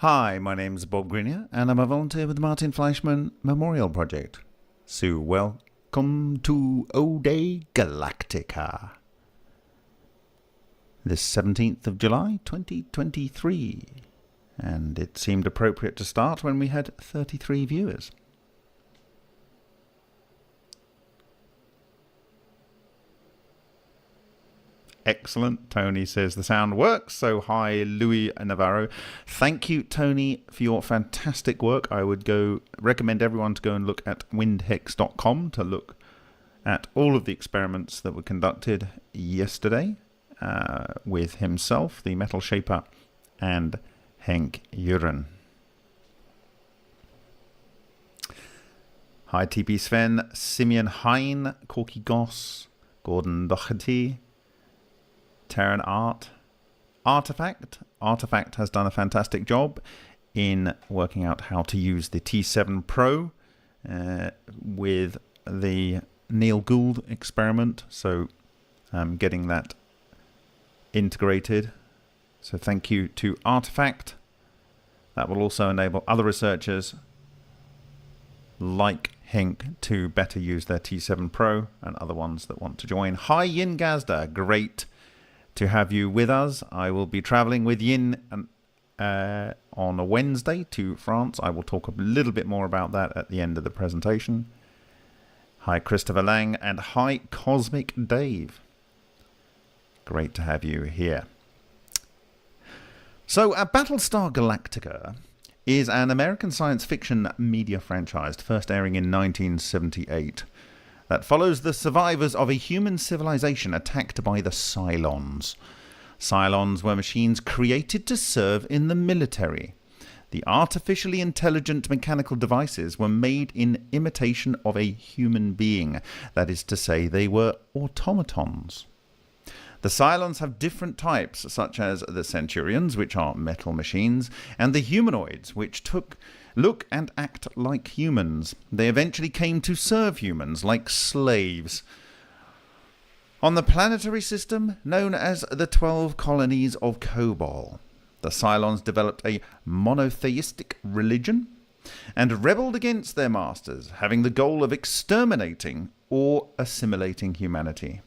Hi, my name's Bob Greenyer, and I'm a volunteer with the Martin Fleischmann Memorial Project. So welcome to O-Day Galactica. This 17th of July, 2023. And it seemed appropriate to start when we had 33 viewers. Excellent. Tony says the sound works. So hi, Louis Navarro. Thank you, Tony, for your fantastic work. I would recommend everyone to go and look at windhex.com to look at all of the experiments that were conducted yesterday with himself, the metal shaper, and Henk Juren. Hi, TP Sven, Simeon Hein, Corky Goss, Gordon Doherty, Terran Artifact has done a fantastic job in working out how to use the T7 Pro with the Neil Gould experiment, so getting that integrated. So thank you to Artifact. That will also enable other researchers like Henk to better use their T7 Pro and other ones that want to join. Hi Yin Gazda, great to have you with us. I will be traveling with Yin on a Wednesday to France. I will talk a little bit more about that at the end of the presentation. Hi Christopher Lang, and hi Cosmic Dave. Great to have you here. So Battlestar Galactica is an American science fiction media franchise, first airing in 1978. That follows the survivors of a human civilization attacked by the Cylons. Cylons were machines created to serve in the military. The artificially intelligent mechanical devices were made in imitation of a human being. That is to say, they were automatons. The Cylons have different types, such as the Centurions, which are metal machines, and the humanoids, which look and act like humans. They eventually came to serve humans like slaves. On the planetary system known as the 12 colonies of Kobol, the Cylons developed a monotheistic religion and rebelled against their masters, having the goal of exterminating or assimilating humanity.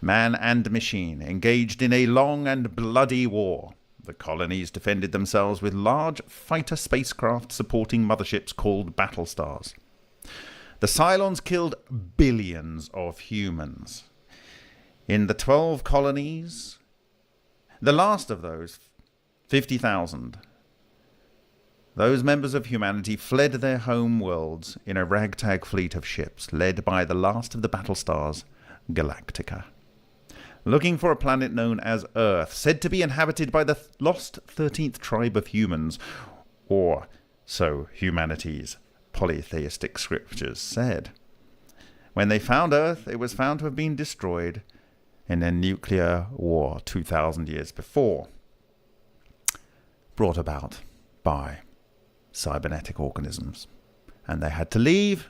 Man and machine engaged in a long and bloody war. The colonies defended themselves with large fighter spacecraft supporting motherships called battlestars. The Cylons killed billions of humans. In the 12 colonies, the last of those, 50,000, those members of humanity fled their home worlds in a ragtag fleet of ships led by the last of the battlestars, Galactica, looking for a planet known as Earth, said to be inhabited by the lost 13th tribe of humans, or so humanity's polytheistic scriptures said. When they found Earth, it was found to have been destroyed in a nuclear war 2,000 years before, brought about by cybernetic organisms. And they had to leave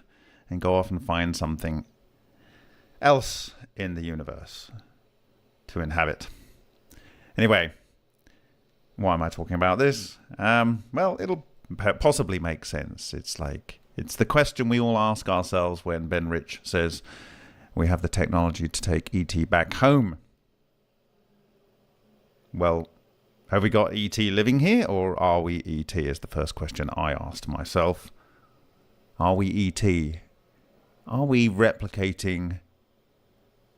and go off and find something else in the universe to inhabit. Anyway, why am I talking about this? Well, it'll possibly make sense. It's the question we all ask ourselves when Ben Rich says we have the technology to take ET back home. Well, have we got ET living here, or are we ET, is the first question I asked myself. Are we ET? Are we replicating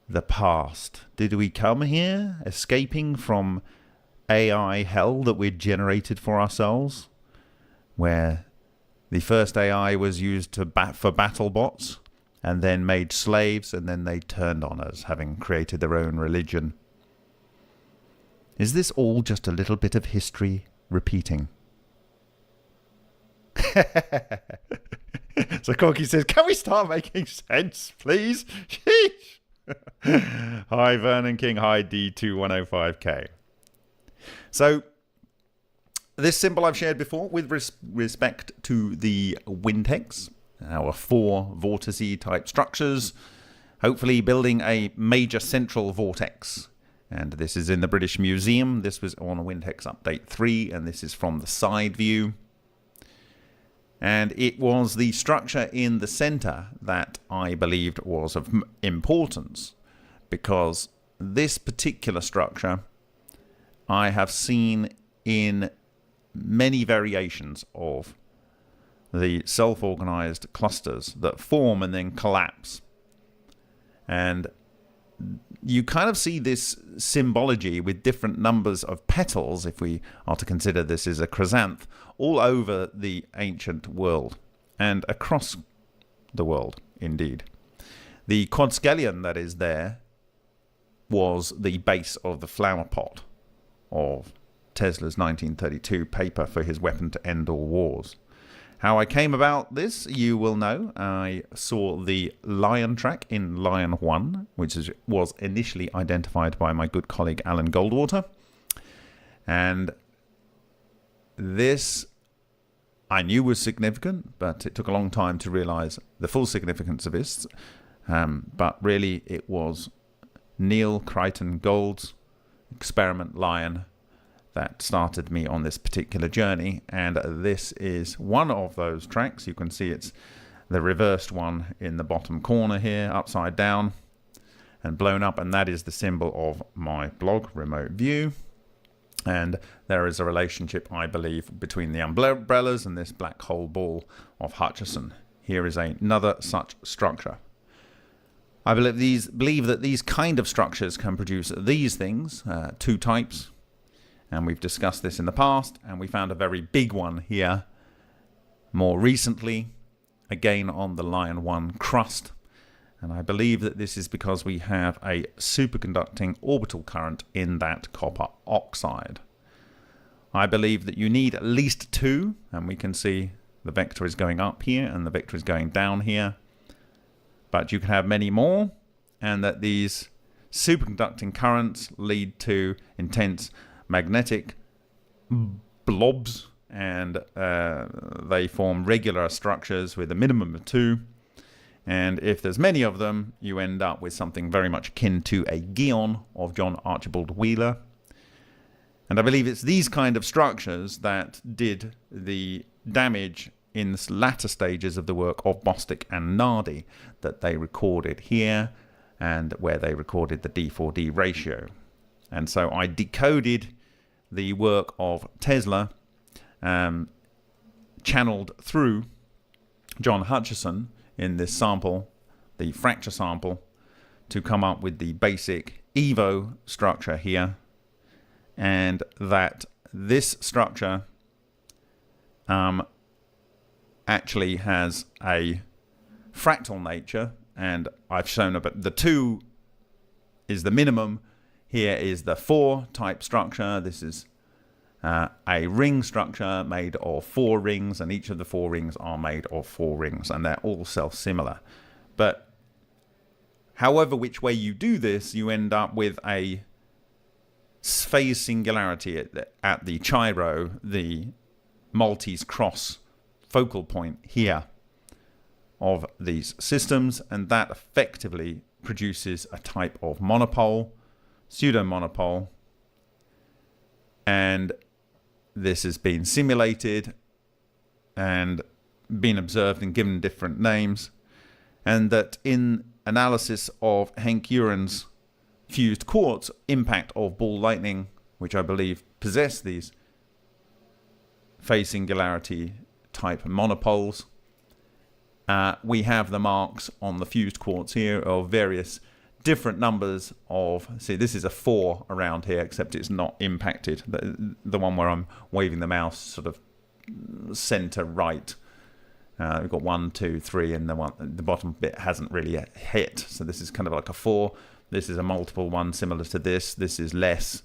the past? Did we come here escaping from AI hell that we'd generated for ourselves, where the first AI was used for battle bots and then made slaves, and then they turned on us, having created their own religion? Is this all just a little bit of history repeating? So Corky says, can we start making sense, please? Sheesh. Hi Vernon King, hi D2105K. So this symbol I've shared before with respect to the windhex, our 4 vortice type structures, hopefully building a major central vortex And this is in the British Museum. This was on Windhex Update 3, and this is from the side view. And it was the structure in the center that I believed was of importance, because this particular structure I have seen in many variations of the self-organized clusters that form and then collapse. And you kind of see this symbology with different numbers of petals, if we are to consider this as a chrysanth, all over the ancient world and across the world, indeed. The quadskelion that is there was the base of the flower pot of Tesla's 1932 paper for his weapon to end all wars. How I came about this, you will know. I saw the Lion track in Lion 1, which was initially identified by my good colleague Alan Goldwater. And this I knew was significant, but it took a long time to realize the full significance of this. But really, it was Neil Crichton Gould's experiment Lion that started me on this particular journey, and this is one of those tracks. You can see it's the reversed one in the bottom corner here, upside down and blown up, and that is the symbol of my blog, Remote View. And there is a relationship, I believe, between the umbrellas and this black hole ball of Hutchison. Here is another such structure. I believe that these kind of structures can produce these things, two types. And we've discussed this in the past, and we found a very big one here more recently, again on the Lion 1 crust. And I believe that this is because we have a superconducting orbital current in that copper oxide. I believe that you need at least two, and we can see the vector is going up here and the vector is going down here. But you can have many more, and that these superconducting currents lead to intense magnetic blobs, and they form regular structures with a minimum of two. And if there's many of them, you end up with something very much akin to a Gion of John Archibald Wheeler. And I believe it's these kind of structures that did the damage in the latter stages of the work of Bostick and Nardi that they recorded here, and where they recorded the D4D ratio. And so I decoded the work of Tesla, channeled through John Hutchison in this sample, the fracture sample, to come up with the basic Evo structure here. And that this structure actually has a fractal nature, and I've shown up the 2 is the minimum. Here is the 4 type structure. This is a ring structure made of 4 rings, and each of the 4 rings are made of 4 rings, and they're all self-similar. But however which way you do this, you end up with a phase singularity at the Chiro, the Maltese cross focal point here of these systems, and that effectively produces a type of monopole, pseudo-monopole, and this has been simulated and been observed and given different names, and that in analysis of Henk Uren's fused quartz impact of ball lightning, which I believe possess these phase singularity type monopoles, we have the marks on the fused quartz here of various different numbers of, see, this is a 4 around here, except it's not impacted. The one where I'm waving the mouse sort of center right. We've got 1, 2, 3, and the bottom bit hasn't really hit. So this is kind of like a 4. This is a multiple one similar to this. This is less,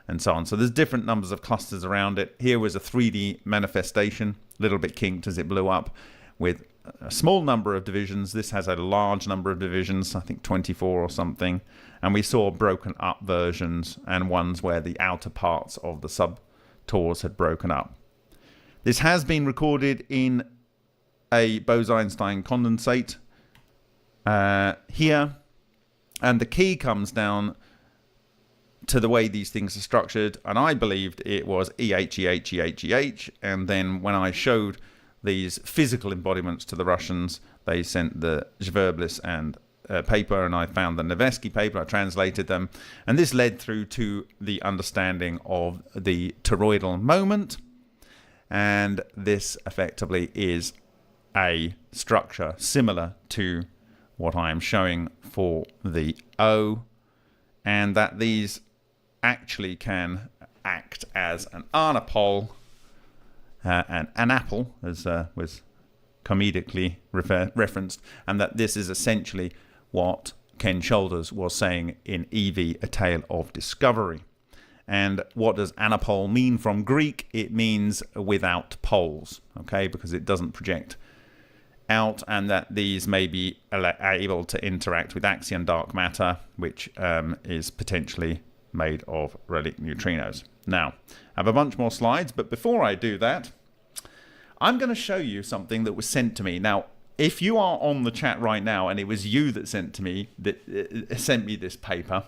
and so on. So there's different numbers of clusters around it. Here was a 3D manifestation, a little bit kinked as it blew up, with a small number of divisions. This has a large number of divisions, I think 24 or something. And we saw broken up versions and ones where the outer parts of the sub-tors had broken up. This has been recorded in a Bose-Einstein condensate here. And the key comes down to the way these things are structured, and I believed it was EH. And then when I showed these physical embodiments to the Russians, they sent the Zverblis and paper, and I found the Nevesky paper. I translated them, and this led through to the understanding of the toroidal moment, and this effectively is a structure similar to what I am showing for the O, and that these actually can act as an anapole, an apple, as was comedically referenced, and that this is essentially what Ken Shoulders was saying in Evie, A Tale of Discovery. And what does anapole mean from Greek? It means without poles, okay, because it doesn't project out, and that these may be able to interact with axion dark matter, which is potentially made of relic neutrinos. Now, I have a bunch more slides, but before I do that, I'm going to show you something that was sent to me. Now, if you are on the chat right now and it was you that sent me this paper,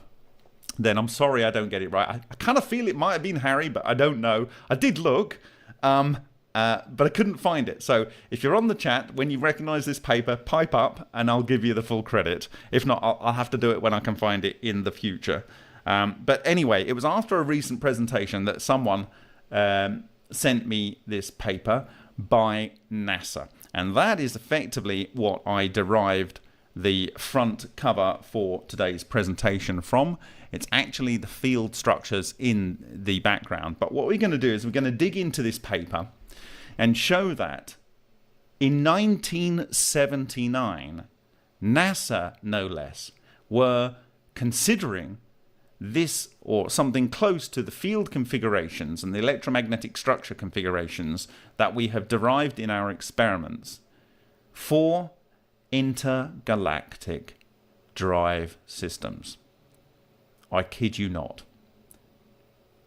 then I'm sorry I don't get it right. I kind of feel it might have been Harry, but I don't know. I did look, but I couldn't find it. So if you're on the chat, when you recognize this paper, pipe up and I'll give you the full credit. If not, I'll have to do it when I can find it in the future. But anyway, it was after a recent presentation that someone sent me this paper by NASA. And that is effectively what I derived the front cover for today's presentation from. It's actually the field structures in the background. But what we're going to do is we're going to dig into this paper and show that in 1979, NASA, no less, were considering this or something close to the field configurations and the electromagnetic structure configurations that we have derived in our experiments for intergalactic drive systems. I kid you not.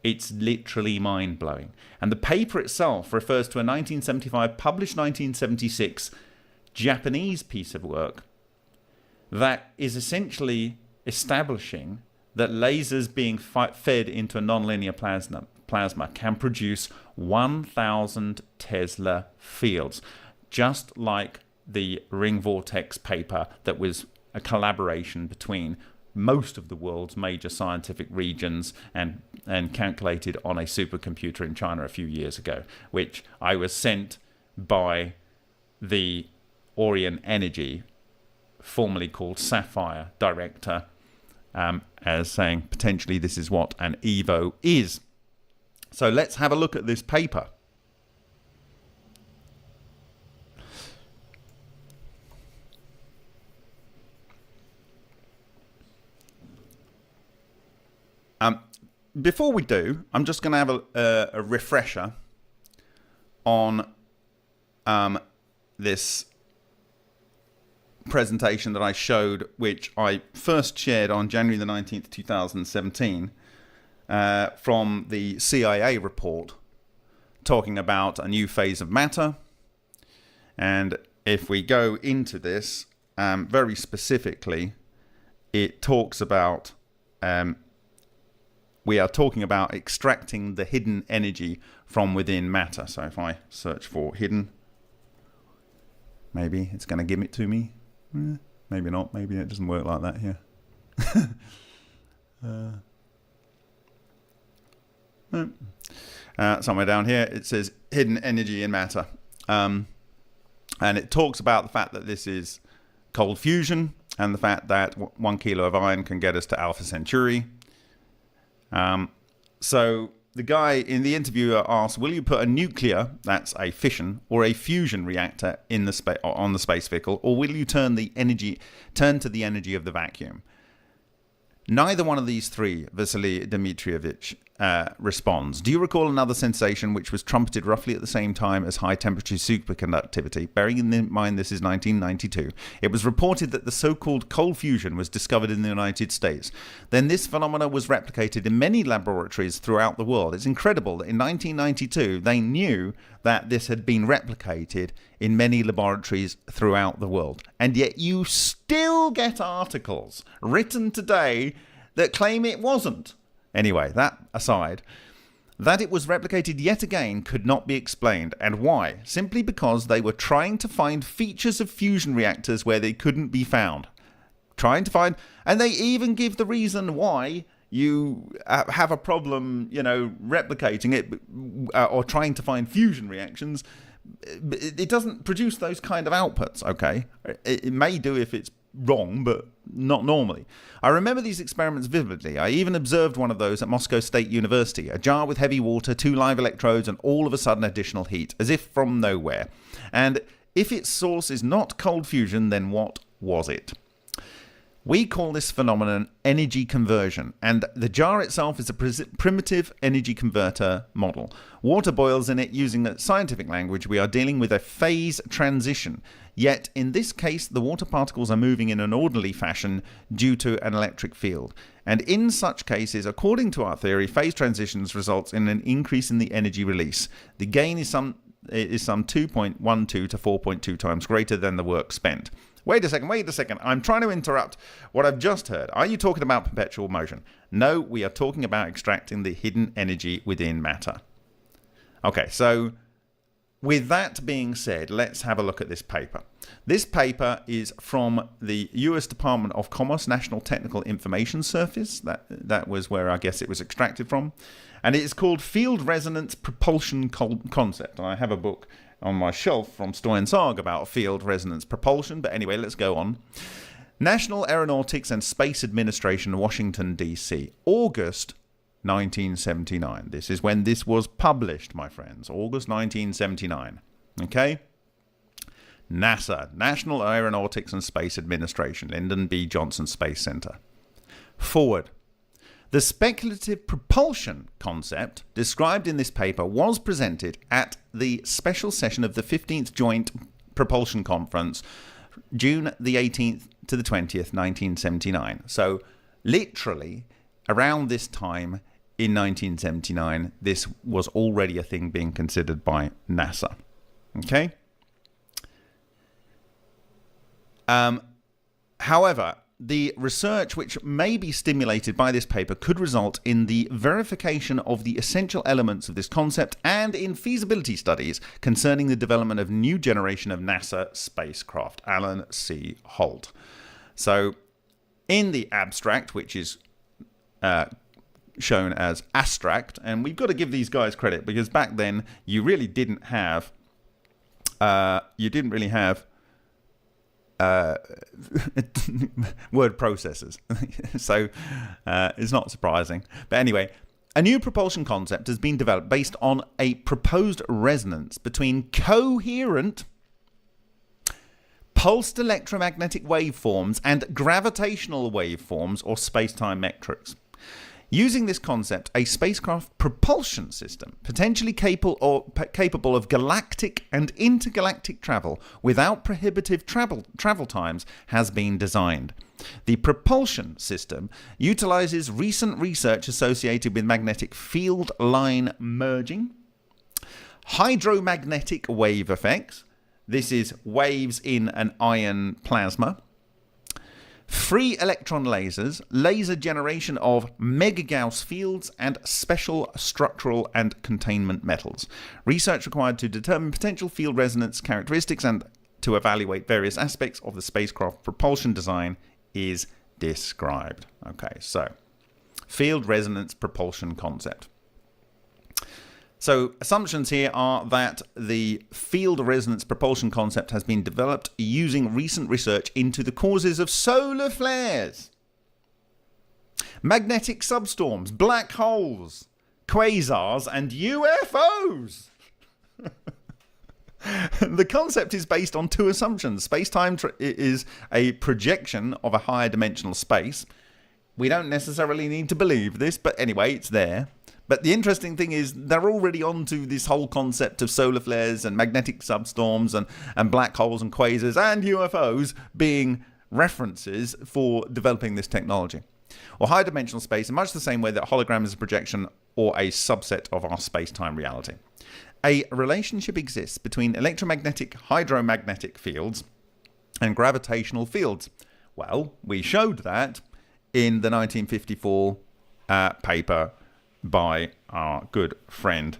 It's literally mind-blowing. And the paper itself refers to a 1975, published 1976 Japanese piece of work that is essentially establishing that lasers being fed into a nonlinear plasma can produce 1,000 Tesla fields, just like the ring vortex paper that was a collaboration between most of the world's major scientific regions and calculated on a supercomputer in China a few years ago, which I was sent by the Orion Energy, formerly called Sapphire, director, as saying potentially this is what an EVO is. So let's have a look at this paper. Before we do, I'm just going to have a refresher on this presentation that I showed, which I first shared on January the 19th, 2017, from the CIA report talking about a new phase of matter. And if we go into this, very specifically, it talks about we are talking about extracting the hidden energy from within matter. So if I search for hidden, maybe it's going to give it to me. Maybe not. Maybe it doesn't work like that here. Somewhere down here it says hidden energy in matter. And it talks about the fact that this is cold fusion and the fact that 1 kilo of iron can get us to Alpha Centauri. So the guy in the interview asked, will you put a nuclear, that's a fission, or a fusion reactor in the on the space vehicle, or will you turn to the energy of the vacuum? Neither one of these three, Vasily Dmitrievich responds. Do you recall another sensation which was trumpeted roughly at the same time as high-temperature superconductivity? Bearing in mind this is 1992. It was reported that the so-called cold fusion was discovered in the United States. Then this phenomena was replicated in many laboratories throughout the world. It's incredible that in 1992 they knew that this had been replicated in many laboratories throughout the world. And yet you still get articles written today that claim it wasn't. Anyway, that aside, that it was replicated yet again could not be explained. And why? Simply because they were trying to find features of fusion reactors where they couldn't be found. And they even give the reason why you have a problem, replicating it or trying to find fusion reactions. It doesn't produce those kind of outputs, okay? It may do if it's wrong, but not normally. I remember these experiments vividly. I even observed one of those at Moscow State University. A jar with heavy water, 2 live electrodes, and all of a sudden additional heat, as if from nowhere. And if its source is not cold fusion, then what was it? We call this phenomenon energy conversion, and the jar itself is a primitive energy converter model. Water boils in it. Using the scientific language, we are dealing with a phase transition. Yet, in this case, the water particles are moving in an orderly fashion due to an electric field. And in such cases, according to our theory, phase transitions results in an increase in the energy release. The gain is some 2.12 to 4.2 times greater than the work spent. Wait a second. I'm trying to interrupt what I've just heard. Are you talking about perpetual motion? No, we are talking about extracting the hidden energy within matter. Okay, so with that being said, let's have a look at this paper. This paper is from the US Department of Commerce National Technical Information Service. That was where I guess it was extracted from. And it is called Field Resonance Propulsion Concept. I have a book on my shelf from Stoyan Sarg about field resonance propulsion. But anyway, let's go on. National Aeronautics and Space Administration, Washington, D.C., August 1979. This is when this was published, my friends. August 1979. Okay? NASA, National Aeronautics and Space Administration, Lyndon B. Johnson Space Center. Forward. The speculative propulsion concept described in this paper was presented at the special session of the 15th Joint Propulsion Conference, June the 18th to the 20th, 1979. So, literally, around this time in 1979, this was already a thing being considered by NASA. Okay? However, the research which may be stimulated by this paper could result in the verification of the essential elements of this concept and in feasibility studies concerning the development of new generation of NASA spacecraft. Alan C. Holt. So, in the abstract, which is shown as astract, and we've got to give these guys credit because back then you really didn't have word processors. So it's not surprising. But anyway, a new propulsion concept has been developed based on a proposed resonance between coherent pulsed electromagnetic waveforms and gravitational waveforms or space-time metrics. Using this concept, a spacecraft propulsion system, potentially capable of galactic and intergalactic travel without prohibitive travel times, has been designed. The propulsion system utilizes recent research associated with magnetic field line merging, hydromagnetic wave effects, this is waves in an ion plasma, free electron lasers, laser generation of mega-Gauss fields, and special structural and containment metals. Research required to determine potential field resonance characteristics and to evaluate various aspects of the spacecraft propulsion design is described. Okay, so field resonance propulsion concept. So assumptions here are that the field resonance propulsion concept has been developed using recent research into the causes of solar flares, magnetic substorms, black holes, quasars, and UFOs. The concept is based on two assumptions. Space-time is a projection of a higher dimensional space. We don't necessarily need to believe this, but anyway, it's there. But the interesting thing is they're already onto this whole concept of solar flares and magnetic substorms and black holes and quasars and UFOs being references for developing this technology. Or high dimensional space in much the same way that hologram is a projection or a subset of our space-time reality. A relationship exists between electromagnetic hydromagnetic fields and gravitational fields. Well, we showed that in the 1954 paper by our good friend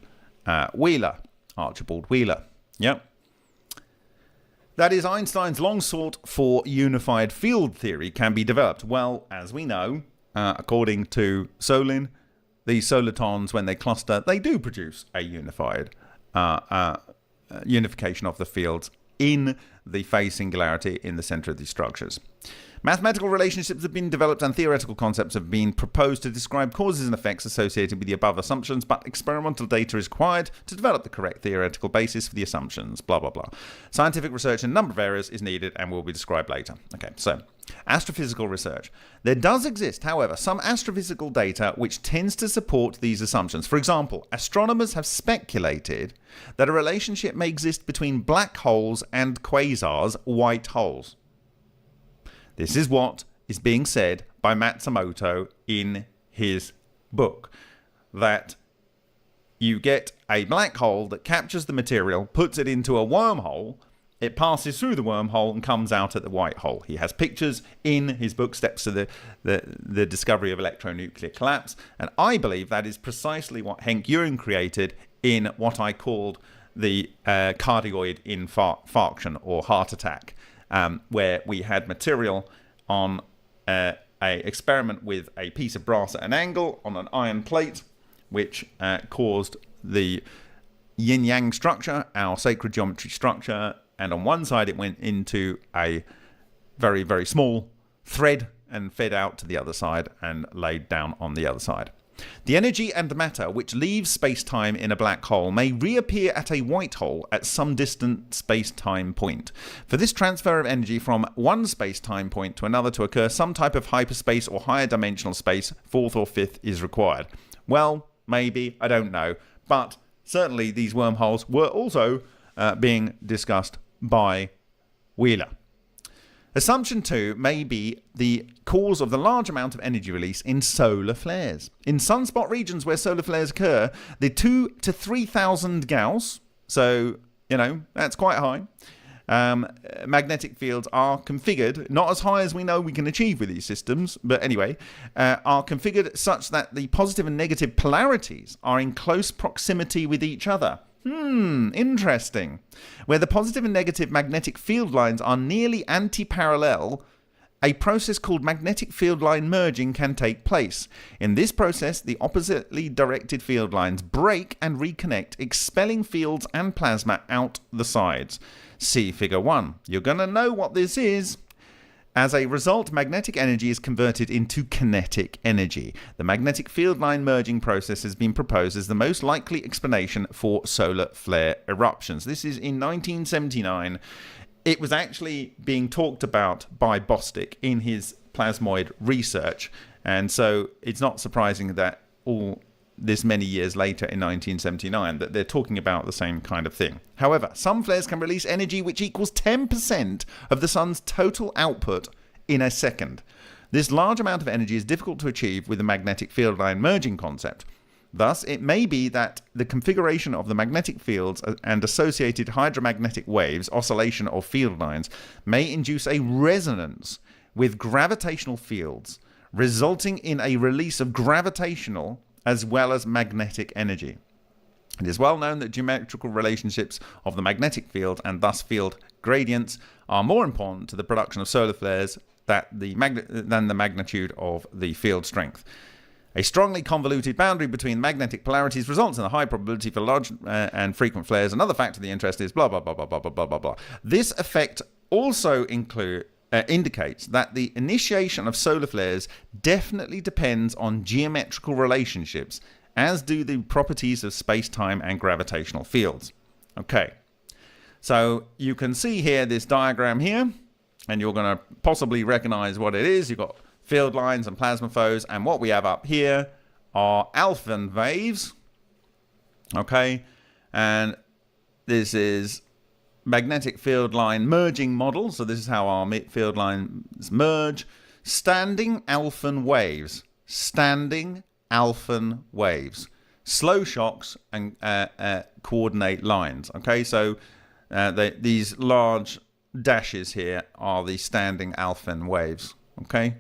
Wheeler, Archibald Wheeler. Yep. That is, Einstein's long sought for unified field theory can be developed. Well, as we know, according to Solin, these solitons, when they cluster, they do produce a unified unification of the fields in the phase singularity in the center of these structures. Mathematical relationships have been developed and theoretical concepts have been proposed to describe causes and effects associated with the above assumptions, but experimental data is required to develop the correct theoretical basis for the assumptions, blah, blah, blah. Scientific research in a number of areas is needed and will be described later. Okay, so astrophysical research. There does exist, however, some astrophysical data which tends to support these assumptions. For example, astronomers have speculated that a relationship may exist between black holes and quasars, white holes. This is what is being said by Matsumoto in his book, that you get a black hole that captures the material, puts it into a wormhole, it passes through the wormhole and comes out at the white hole. He has pictures in his book, Steps to the Discovery of Electronuclear Collapse, and I believe that is precisely what Henk Uren created in what I called the cardioid infarction or heart attack. Where we had material on a experiment with a piece of brass at an angle on an iron plate, which caused the yin-yang structure, our sacred geometry structure, and on one side it went into a very, very small thread and fed out to the other side and laid down on the other side. The energy and matter which leaves space-time in a black hole may reappear at a white hole at some distant space-time point. For this transfer of energy from one space-time point to another to occur, some type of hyperspace or higher dimensional space, fourth or fifth, is required. Well, maybe, I don't know. But certainly these wormholes were also being discussed by Wheeler. Assumption 2 may be the cause of the large amount of energy release in solar flares. In sunspot regions where solar flares occur, the 2,000 to 3,000 Gauss, so, that's quite high, magnetic fields are configured, not as high as we know we can achieve with these systems, but anyway, are configured such that the positive and negative polarities are in close proximity with each other. Interesting. Where the positive and negative magnetic field lines are nearly anti-parallel, a process called magnetic field line merging can take place. In this process, the oppositely directed field lines break and reconnect, expelling fields and plasma out the sides. See Figure 1. You're going to know what this is. As a result, magnetic energy is converted into kinetic energy. The magnetic field line merging process has been proposed as the most likely explanation for solar flare eruptions. This is in 1979. It was actually being talked about by Bostic in his plasmoid research, and so it's not surprising that all this many years later in 1979 that they're talking about the same kind of thing. However, some flares can release energy which equals 10% of the sun's total output in a second. This large amount of energy is difficult to achieve with the magnetic field line merging concept. Thus, it may be that the configuration of the magnetic fields and associated hydromagnetic waves, oscillation of field lines, may induce a resonance with gravitational fields, resulting in a release of gravitational as well as magnetic energy. It is well known that geometrical relationships of the magnetic field and thus field gradients are more important to the production of solar flares than the magnitude of the field strength. A strongly convoluted boundary between magnetic polarities results in a high probability for large and frequent flares. Another factor of the interest is blah, blah, blah, blah, blah, blah, blah, blah, blah. This effect also indicates that the initiation of solar flares definitely depends on geometrical relationships, as do the properties of space-time and gravitational fields. Okay, so you can see here this diagram here, and you're going to possibly recognize what it is. You've got field lines and plasma flows, and what we have up here are alpha waves. Okay, and this is magnetic field line merging model. So this is how our field lines merge. Standing alpha waves. Standing alpha waves. Slow shocks and coordinate lines. Okay, so these large dashes here are the standing alpha waves. Okay.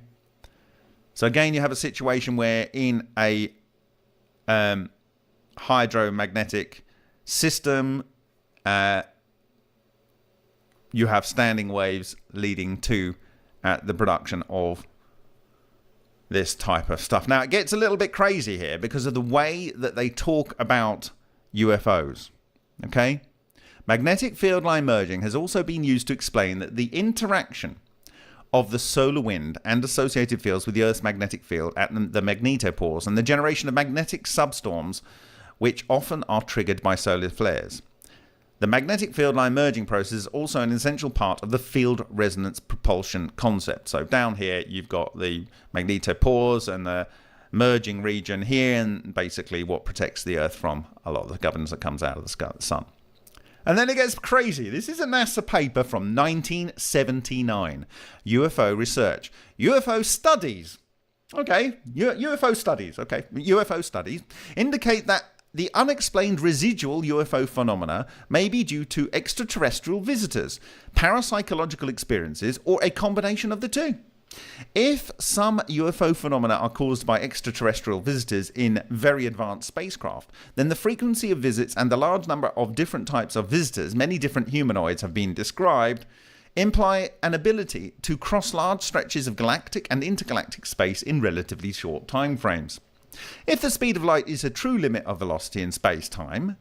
So again, you have a situation where in a hydromagnetic system, you have standing waves leading to the production of this type of stuff. Now, it gets a little bit crazy here because of the way that they talk about UFOs. Okay? Magnetic field line merging has also been used to explain that the interaction of the solar wind and associated fields with the Earth's magnetic field at the magnetopause and the generation of magnetic substorms, which often are triggered by solar flares. The magnetic field line merging process is also an essential part of the field resonance propulsion concept. So down here, you've got the magnetopause and the merging region here, and basically what protects the Earth from a lot of the gubbins that comes out of the sun. And then it gets crazy. This is a NASA paper from 1979. UFO research. UFO studies. Okay, UFO studies. Okay, UFO studies indicate that the unexplained residual UFO phenomena may be due to extraterrestrial visitors, parapsychological experiences, or a combination of the two. If some UFO phenomena are caused by extraterrestrial visitors in very advanced spacecraft, then the frequency of visits and the large number of different types of visitors, many different humanoids have been described, imply an ability to cross large stretches of galactic and intergalactic space in relatively short time frames. If the speed of light is a true limit of velocity in space-time,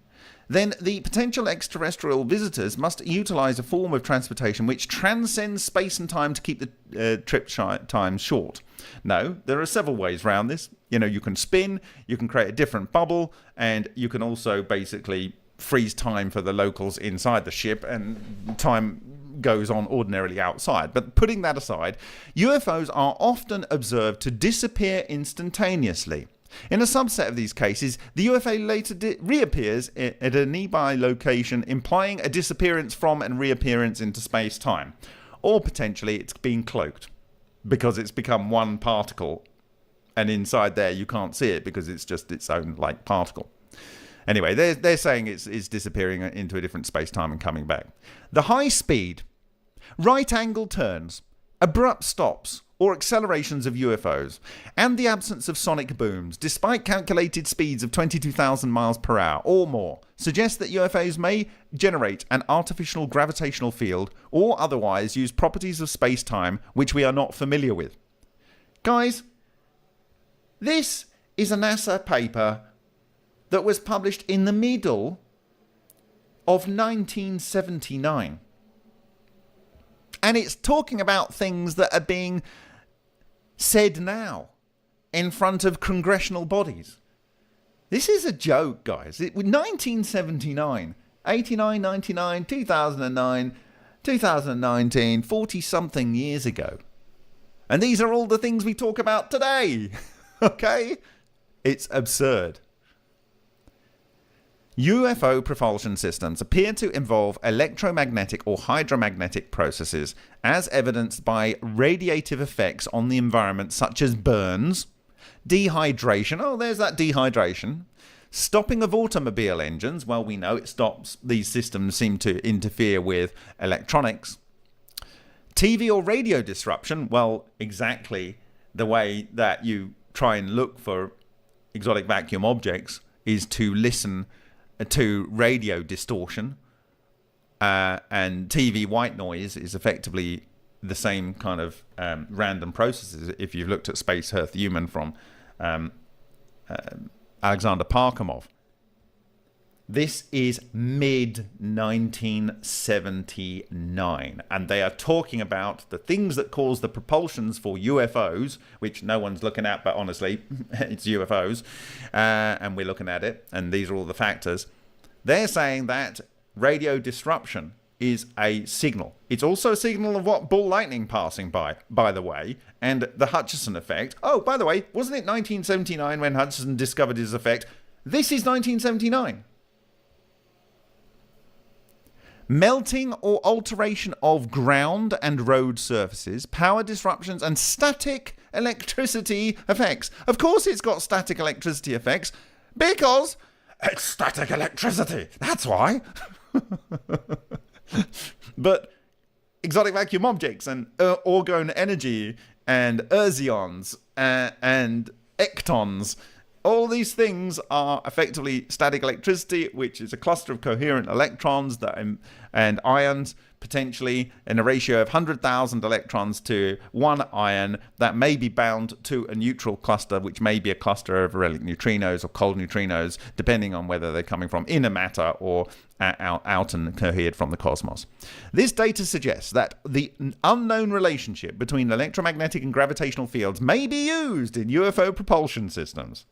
then the potential extraterrestrial visitors must utilize a form of transportation which transcends space and time to keep the trip time short. No, there are several ways around this. You know, you can spin, you can create a different bubble, and you can also basically freeze time for the locals inside the ship, and time goes on ordinarily outside. But putting that aside, UFOs are often observed to disappear instantaneously. In a subset of these cases, the UFO later reappears at a nearby location, implying a disappearance from and reappearance into space-time. Or potentially it's being cloaked because it's become one particle, and inside there you can't see it because it's just its own like particle. Anyway, they're saying it's disappearing into a different space-time and coming back. The high speed, right-angle turns, abrupt stops, or accelerations of UFOs, and the absence of sonic booms, despite calculated speeds of 22,000 miles per hour or more, suggest that UFOs may generate an artificial gravitational field or otherwise use properties of space-time which we are not familiar with. Guys, this is a NASA paper that was published in the middle of 1979. And it's talking about things that are being said now in front of congressional bodies. This is a joke, guys. 1979, 89, 99, 2009, 2019, 40-something years ago. And these are all the things we talk about today. Okay? It's absurd. UFO propulsion systems appear to involve electromagnetic or hydromagnetic processes, as evidenced by radiative effects on the environment such as burns, dehydration, oh there's that dehydration, stopping of automobile engines, well we know it stops, these systems seem to interfere with electronics, TV or radio disruption, well exactly the way that you try and look for exotic vacuum objects is to listen to radio distortion, and TV white noise is effectively the same kind of random processes. If you've looked at Space Earth Human from Alexander Parkhomov, this is mid-1979, and they are talking about the things that cause the propulsions for UFOs, which no one's looking at, but honestly, it's UFOs, and we're looking at it, and these are all the factors. They're saying that radio disruption is a signal. It's also a signal of what ball lightning passing by the way, and the Hutchison effect. Oh, by the way, wasn't it 1979 when Hutchison discovered his effect? This is 1979. Melting or alteration of ground and road surfaces, power disruptions, and static electricity effects. Of course it's got static electricity effects, because it's static electricity. That's why. But exotic vacuum objects and orgone energy and erzions and ectons. All these things are effectively static electricity, which is a cluster of coherent electrons and ions, potentially in a ratio of 100,000 electrons to one ion that may be bound to a neutral cluster, which may be a cluster of relic neutrinos or cold neutrinos, depending on whether they're coming from inner matter or out and cohered from the cosmos. This data suggests that the unknown relationship between electromagnetic and gravitational fields may be used in UFO propulsion systems.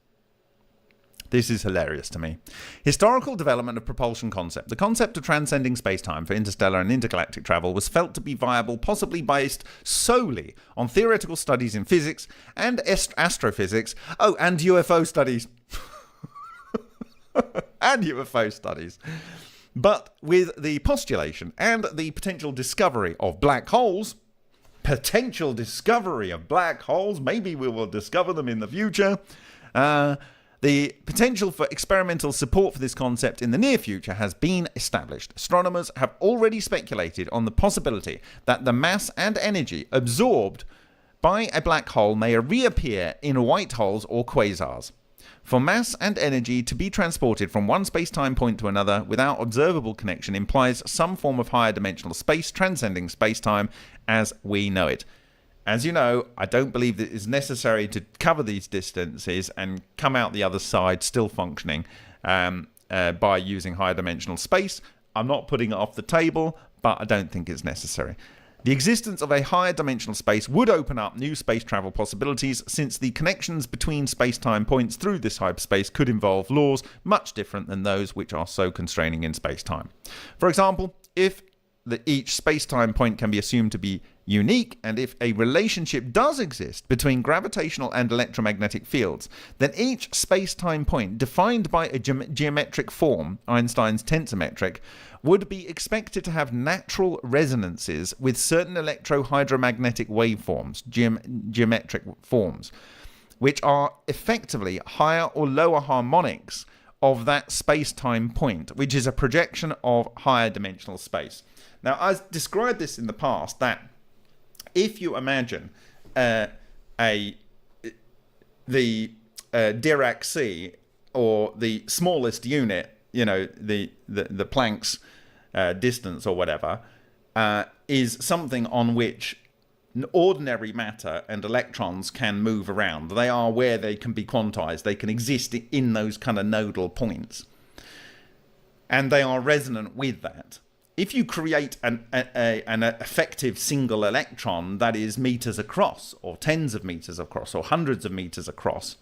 This is hilarious to me. Historical development of propulsion concept. The concept of transcending spacetime for interstellar and intergalactic travel was felt to be viable, possibly based solely on theoretical studies in physics and astrophysics. Oh, and UFO studies. And UFO studies. But with the postulation and the potential discovery of black holes, maybe we will discover them in the future, the potential for experimental support for this concept in the near future has been established. Astronomers have already speculated on the possibility that the mass and energy absorbed by a black hole may reappear in white holes or quasars. For mass and energy to be transported from one space-time point to another without observable connection implies some form of higher dimensional space transcending space-time as we know it. As you know, I don't believe that it is necessary to cover these distances and come out the other side still functioning by using higher dimensional space. I'm not putting it off the table, but I don't think it's necessary. The existence of a higher dimensional space would open up new space travel possibilities, since the connections between space-time points through this hyperspace could involve laws much different than those which are so constraining in space-time. For example, if each space-time point can be assumed to be unique, and if a relationship does exist between gravitational and electromagnetic fields, then each space-time point defined by a geometric form, Einstein's tensor metric, would be expected to have natural resonances with certain electrohydromagnetic waveforms, geometric forms, which are effectively higher or lower harmonics of that space-time point, which is a projection of higher dimensional space. Now, I've described this in the past, that if you imagine the Dirac sea, or the smallest unit, the Planck's distance or whatever, is something on which ordinary matter and electrons can move around. They are where they can be quantized. They can exist in those kind of nodal points. And they are resonant with that. If you create an effective single electron that is meters across, or tens of meters across, or hundreds of meters across,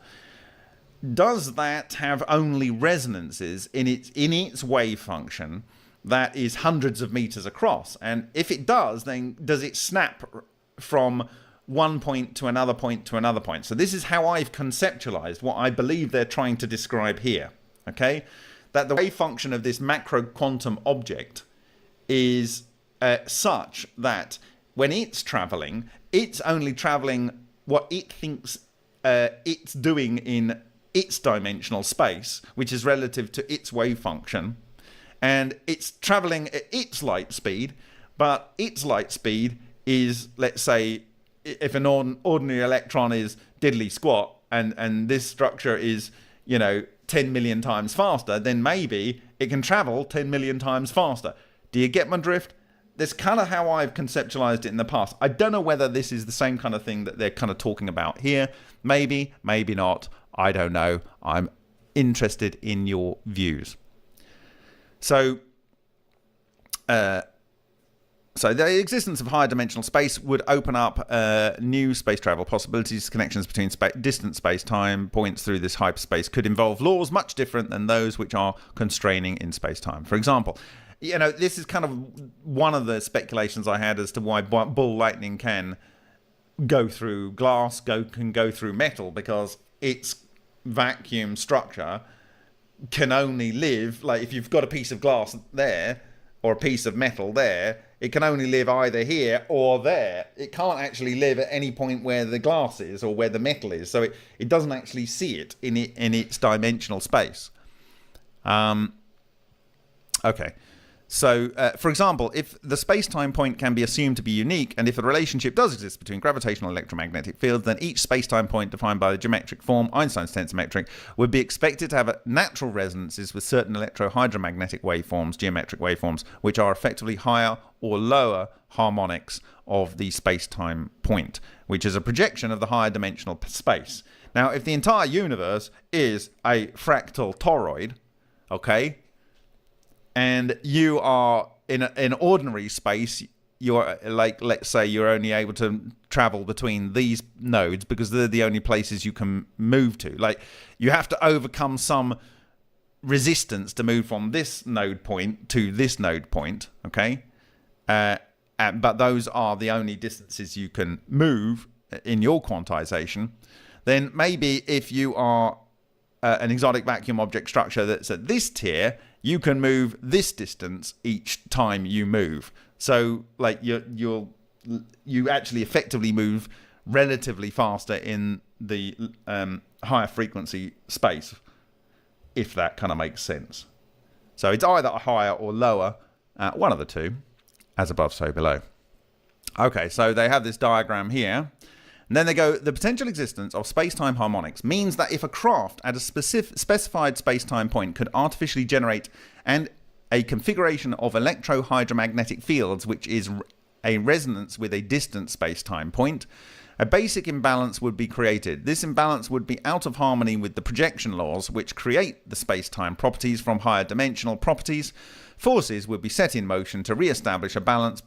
does that have only resonances in its wave function that is hundreds of meters across? And if it does, then does it snap from one point to another point to another point? So this is how I've conceptualized what I believe they're trying to describe here. Okay, that the wave function of this macro quantum object is such that when it's traveling, it's only traveling what it thinks it's doing in its dimensional space, which is relative to its wave function, and it's traveling at its light speed, but its light speed is, let's say, if an ordinary electron is diddly squat, and this structure is, 10 million times faster, then maybe it can travel 10 million times faster. Do you get my drift? That's kind of how I've conceptualized it in the past. I don't know whether this is the same kind of thing that they're kind of talking about here. Maybe, maybe not. I don't know. I'm interested in your views. So the existence of higher dimensional space would open up new space travel possibilities. Connections between distant space-time points through this hyperspace could involve laws much different than those which are constraining in space-time. For example, this is kind of one of the speculations I had as to why ball lightning can go through glass, can go through metal, because its vacuum structure can only live, like if you've got a piece of glass there or a piece of metal there, it can only live either here or there. It can't actually live at any point where the glass is or where the metal is. So it doesn't actually see it in its dimensional space. Okay. So, for example, if the space-time point can be assumed to be unique, and if a relationship does exist between gravitational and electromagnetic fields, then each space-time point defined by the geometric form, Einstein's tensor metric, would be expected to have natural resonances with certain electrohydromagnetic waveforms, geometric waveforms, which are effectively higher or lower harmonics of the space-time point, which is a projection of the higher dimensional space. Now, if the entire universe is a fractal toroid, okay, and you are in an ordinary space, you're like, let's say you're only able to travel between these nodes because they're the only places you can move to. Like, you have to overcome some resistance to move from this node point to this node point, okay? But those are the only distances you can move in your quantization. Then maybe if you are an exotic vacuum object structure that's at this tier, you can move this distance each time you move. So, like, you actually effectively move relatively faster in the higher frequency space, if that kind of makes sense. So it's either higher or lower, one of the two, as above, so below. Okay, so they have this diagram here. And then they go, the potential existence of space-time harmonics means that if a craft at a specified space-time point could artificially generate a configuration of electrohydromagnetic fields which is a resonance with a distant space-time point, a basic imbalance would be created. This imbalance would be out of harmony with the projection laws which create the space-time properties from higher dimensional properties. Forces would be set in motion to re-establish a balance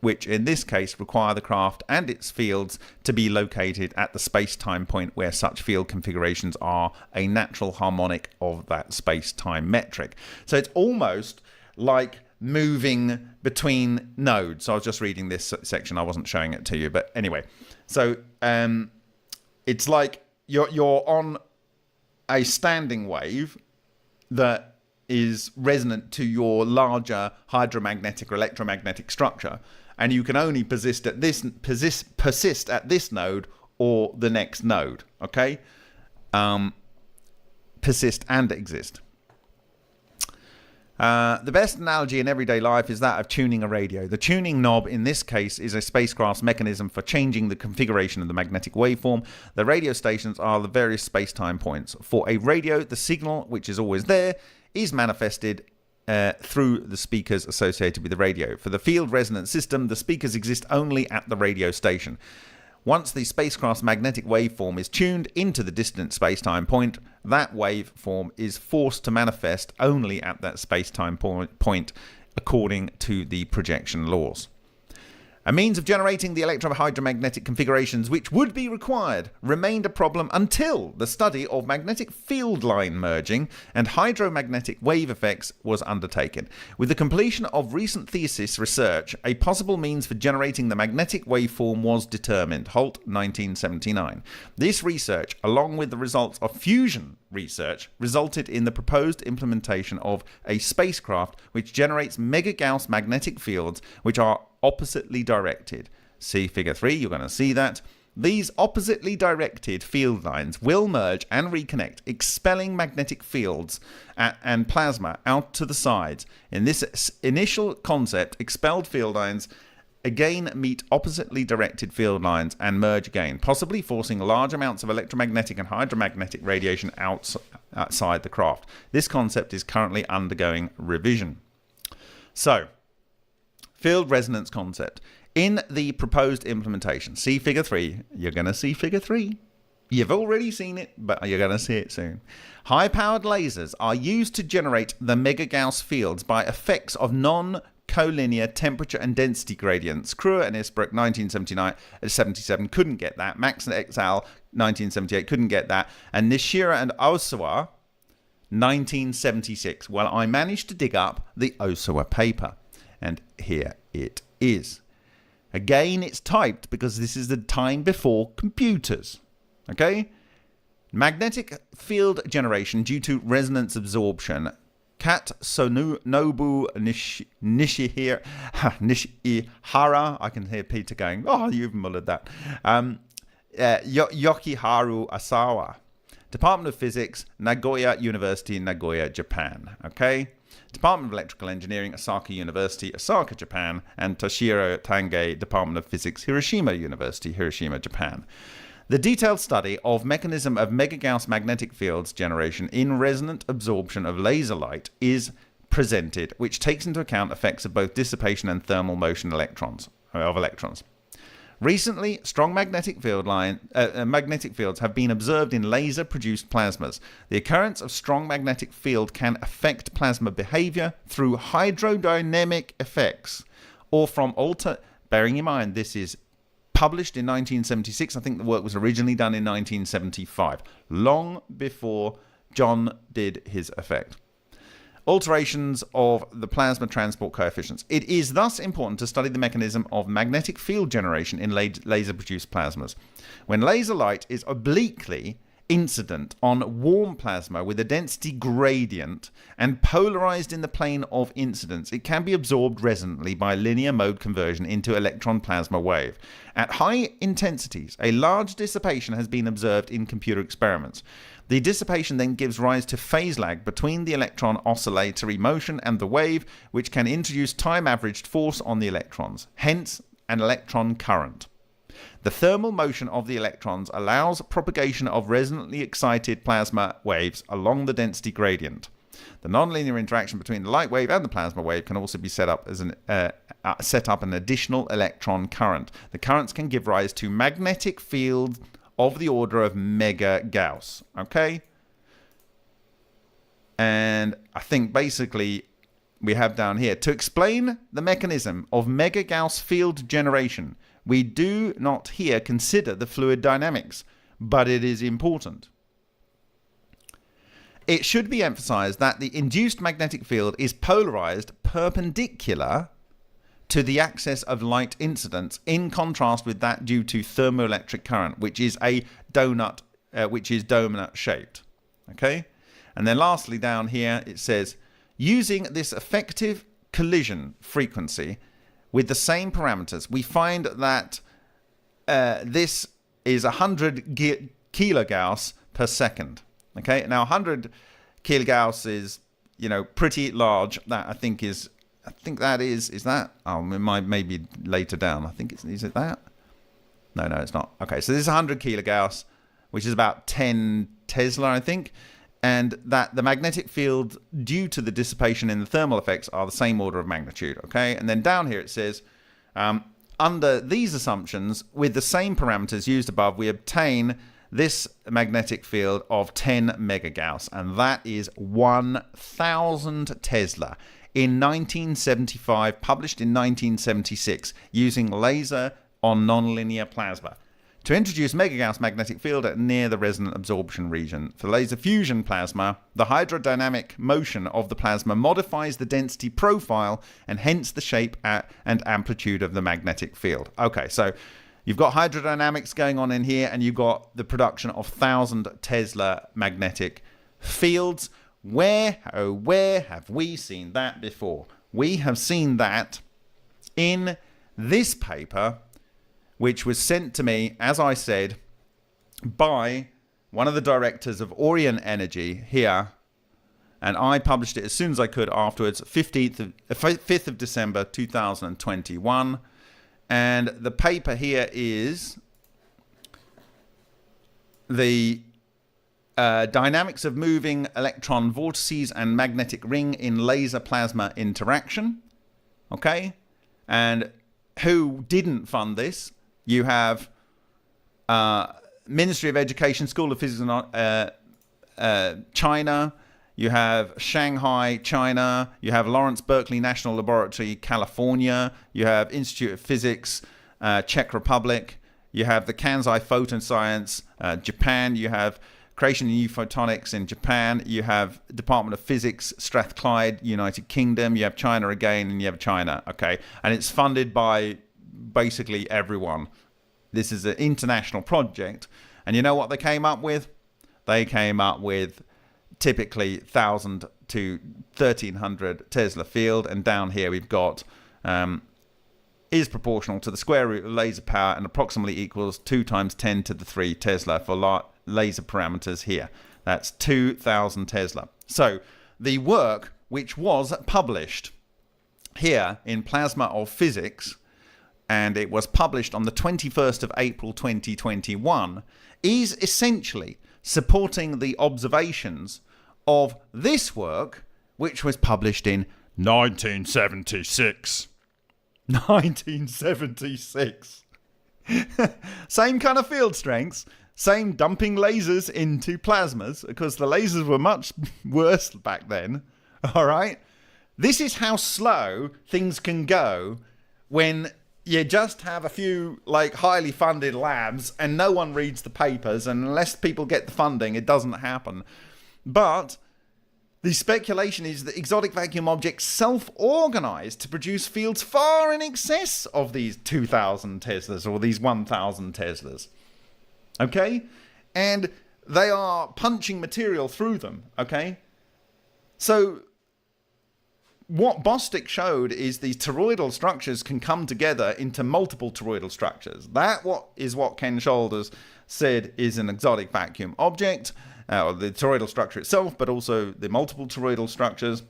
which in this case require the craft and its fields to be located at the space-time point where such field configurations are a natural harmonic of that space-time metric. So it's almost like moving between nodes. So I was just reading this section, I wasn't showing it to you, but anyway. So it's like you're on a standing wave that is resonant to your larger hydromagnetic or electromagnetic structure, and you can only persist at this node or the next node, okay? Persist and exist. The best analogy in everyday life is that of tuning a radio. The tuning knob in this case is a spacecraft's mechanism for changing the configuration of the magnetic waveform. The radio stations are the various space-time points. For a radio, the signal, which is always there, is manifested through the speakers associated with the radio. For the field resonance system, the speakers exist only at the radio station. Once the spacecraft's magnetic waveform is tuned into the distant space-time point, that waveform is forced to manifest only at that space-time point according to the projection laws. A means of generating the electrohydromagnetic configurations which would be required remained a problem until the study of magnetic field line merging and hydromagnetic wave effects was undertaken. With the completion of recent thesis research, a possible means for generating the magnetic waveform was determined. Holt, 1979. This research, along with the results of fusion research, resulted in the proposed implementation of a spacecraft which generates mega-Gauss magnetic fields which are oppositely directed. See figure 3, you're going to see that. These oppositely directed field lines will merge and reconnect, expelling magnetic fields and plasma out to the sides. In this initial concept, expelled field lines again meet oppositely directed field lines and merge again, possibly forcing large amounts of electromagnetic and hydromagnetic radiation outside the craft. This concept is currently undergoing revision. So, field resonance concept. In the proposed implementation, see figure 3. You're going to see figure 3. You've already seen it, but you're going to see it soon. High-powered lasers are used to generate the mega-Gauss fields by effects of non-collinear temperature and density gradients. Kruger and Isbrook, 1977, couldn't get that. Max and Exal, 1978, couldn't get that. And Nishira and Osawa, 1976. Well, I managed to dig up the Osawa paper. And here it is. Again, it's typed because this is the time before computers. Okay? Magnetic field generation due to resonance absorption. Katsunobu Nishihara. I can hear Peter going, oh, you've mullered that. Yokiharu Asawa. Department of Physics, Nagoya University, Nagoya, Japan. Okay? Department of Electrical Engineering, Osaka University, Osaka, Japan, and Toshiro Tange, Department of Physics, Hiroshima University, Hiroshima, Japan. The detailed study of mechanism of mega-Gauss magnetic fields generation in resonant absorption of laser light is presented, which takes into account effects of both dissipation and thermal motion of electrons. Recently, strong magnetic fields have been observed in laser-produced plasmas. The occurrence of strong magnetic field can affect plasma behavior through hydrodynamic effects, or from bearing in mind this is published in 1976. I think the work was originally done in 1975, long before John did his effect. Alterations of the plasma transport coefficients. It is thus important to study the mechanism of magnetic field generation in laser-produced plasmas. When laser light is obliquely incident on warm plasma with a density gradient and polarized in the plane of incidence, it can be absorbed resonantly by linear mode conversion into electron plasma wave. At high intensities, a large dissipation has been observed in computer experiments. The dissipation then gives rise to phase lag between the electron oscillatory motion and the wave, which can introduce time-averaged force on the electrons, hence an electron current. The thermal motion of the electrons allows propagation of resonantly excited plasma waves along the density gradient. The nonlinear interaction between the light wave and the plasma wave can also be set up as an additional electron current. The currents can give rise to magnetic fields of the order of mega-Gauss. Okay? And I think basically we have down here, to explain the mechanism of mega-Gauss field generation, we do not here consider the fluid dynamics, but it is important. It should be emphasized that the induced magnetic field is polarized perpendicular to the axis of light incidence, in contrast with that due to thermoelectric current, which is a donut, donut shaped. Okay, and then lastly down here it says, using this effective collision frequency with the same parameters, we find that this is 100 kilogauss per second. Okay, now 100 kilogauss is, pretty large. That I think that is that? Oh, it might maybe later down. I think is it that? No, it's not. Okay, so this is 100 kilogauss, which is about 10 Tesla, I think. And that the magnetic field due to the dissipation in the thermal effects are the same order of magnitude. Okay, and then down here it says, under these assumptions, with the same parameters used above, we obtain this magnetic field of 10 megagauss, and that is 1,000 Tesla. In 1975, published in 1976, using laser on nonlinear plasma. To introduce mega-Gauss magnetic field at near the resonant absorption region. For laser fusion plasma, the hydrodynamic motion of the plasma modifies the density profile and hence the shape and amplitude of the magnetic field. Okay, so you've got hydrodynamics going on in here, and you've got the production of 1,000 Tesla magnetic fields. Where have we seen that before? We have seen that in this paper, which was sent to me, as I said, by one of the directors of Orion Energy here, and I published it as soon as I could afterwards, 5th of December 2021, and the paper here is the dynamics of moving electron vortices and magnetic ring in laser plasma interaction. Okay, and who didn't fund this? You have Ministry of Education, School of Physics and China. You have Shanghai, China. You have Lawrence Berkeley National Laboratory, California. You have Institute of Physics, Czech Republic. You have the Kansai Photon Science, Japan. You have Creation and New Photonics in Japan. You have Department of Physics, Strathclyde, United Kingdom. You have China again, and you have China. Okay, and it's funded by basically everyone. This is an international project, and you know what they came up with? They came up with typically 1,000 to 1,300 Tesla field, and down here we've got is proportional to the square root of laser power and approximately equals 2 times 10 to the 3 Tesla for laser parameters here. That's 2,000 Tesla. So the work which was published here in Plasma of Physics, and it was published on the 21st of April 2021, is essentially supporting the observations of this work, which was published in 1976. 1976. Same kind of field strengths, same dumping lasers into plasmas, because the lasers were much worse back then. All right? This is how slow things can go when you just have a few highly funded labs and no one reads the papers, and unless people get the funding, it doesn't happen. But the speculation is that exotic vacuum objects self-organize to produce fields far in excess of these 2,000 Teslas or these 1,000 Teslas. Okay? And they are punching material through them. Okay? So what Bostic showed is these toroidal structures can come together into multiple toroidal structures. That is what Ken Shoulders said is an exotic vacuum object, or the toroidal structure itself, but also the multiple toroidal structures.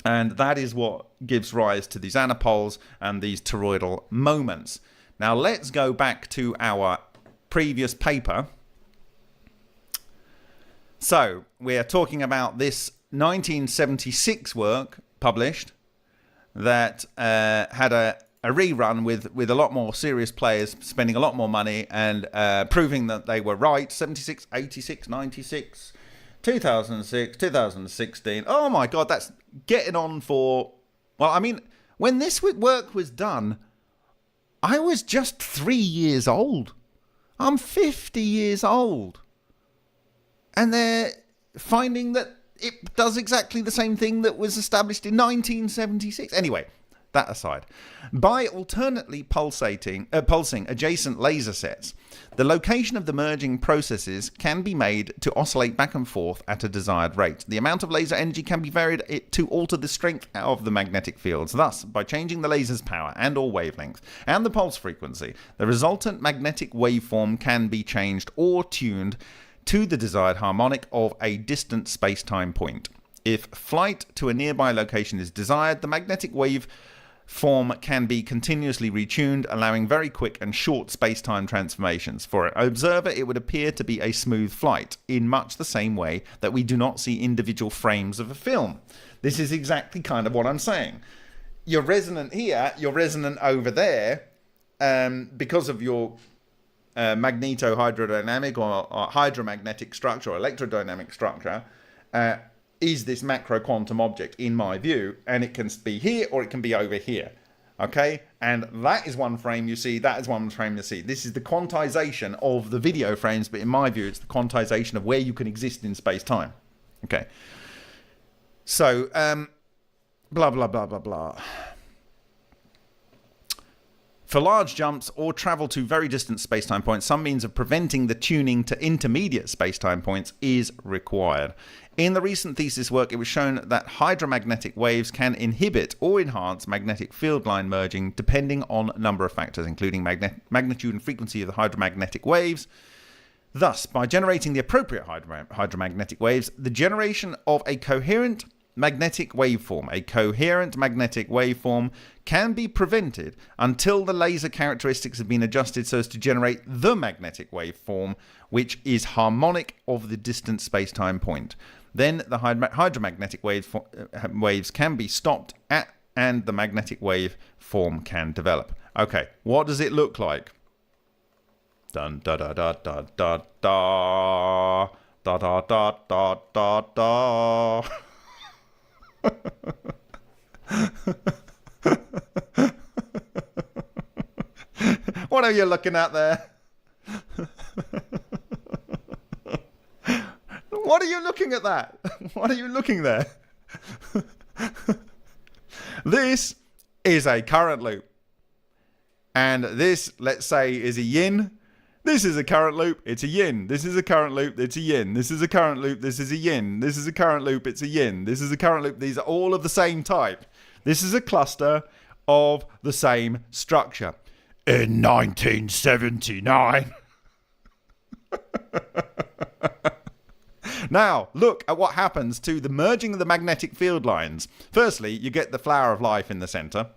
And that is what gives rise to these anapoles and these toroidal moments. Now let's go back to our previous paper. So we are talking about this 1976 work published that had a rerun with a lot more serious players spending a lot more money and proving that they were right. 76, 86, 96, 2006, 2016. Oh my God, that's getting on for... Well, I mean, when this work was done, I was just 3 years old. I'm 50 years old. And they're finding that it does exactly the same thing that was established in 1976. Anyway, that aside. By alternately pulsing adjacent laser sets, the location of the merging processes can be made to oscillate back and forth at a desired rate. The amount of laser energy can be varied to alter the strength of the magnetic fields. Thus, by changing the laser's power and or wavelength and the pulse frequency, the resultant magnetic waveform can be changed or tuned to the desired harmonic of a distant space-time point. If flight to a nearby location is desired, the magnetic wave form can be continuously retuned, allowing very quick and short space-time transformations. For an observer, it would appear to be a smooth flight, in much the same way that we do not see individual frames of a film. This is exactly kind of what I'm saying. You're resonant here, you're resonant over there, because of your magnetohydrodynamic or hydromagnetic structure or electrodynamic structure, is this macro quantum object, in my view, and it can be here or it can be over here. Okay? And that is one frame you see, that is one frame you see. This is the quantization of the video frames, but in my view, it's the quantization of where you can exist in space-time. Okay? So, blah, blah, blah, blah, blah. For large jumps or travel to very distant space-time points, some means of preventing the tuning to intermediate space-time points is required. In the recent thesis work, it was shown that hydromagnetic waves can inhibit or enhance magnetic field line merging depending on a number of factors, including magnitude and frequency of the hydromagnetic waves. Thus, by generating the appropriate hydromagnetic waves, the generation of a coherent magnetic waveform can be prevented until the laser characteristics have been adjusted so as to generate the magnetic waveform, which is harmonic of the distant space-time point. Then the hydromagnetic waves can be stopped and the magnetic waveform can develop. Okay, what does it look like? Dun da da da da da da da da da da da da. What are you looking at there? What are you looking at that? What are you looking there? This is a current loop. And this, let's say, is a yin. This is a current loop, it's a yin. This is a current loop, it's a yin. This is a current loop, this is a yin. This is a current loop, it's a yin. This is a current loop. These are all of the same type. This is a cluster of the same structure. In 1979. Now, look at what happens to the merging of the magnetic field lines. Firstly, you get the flower of life in the center.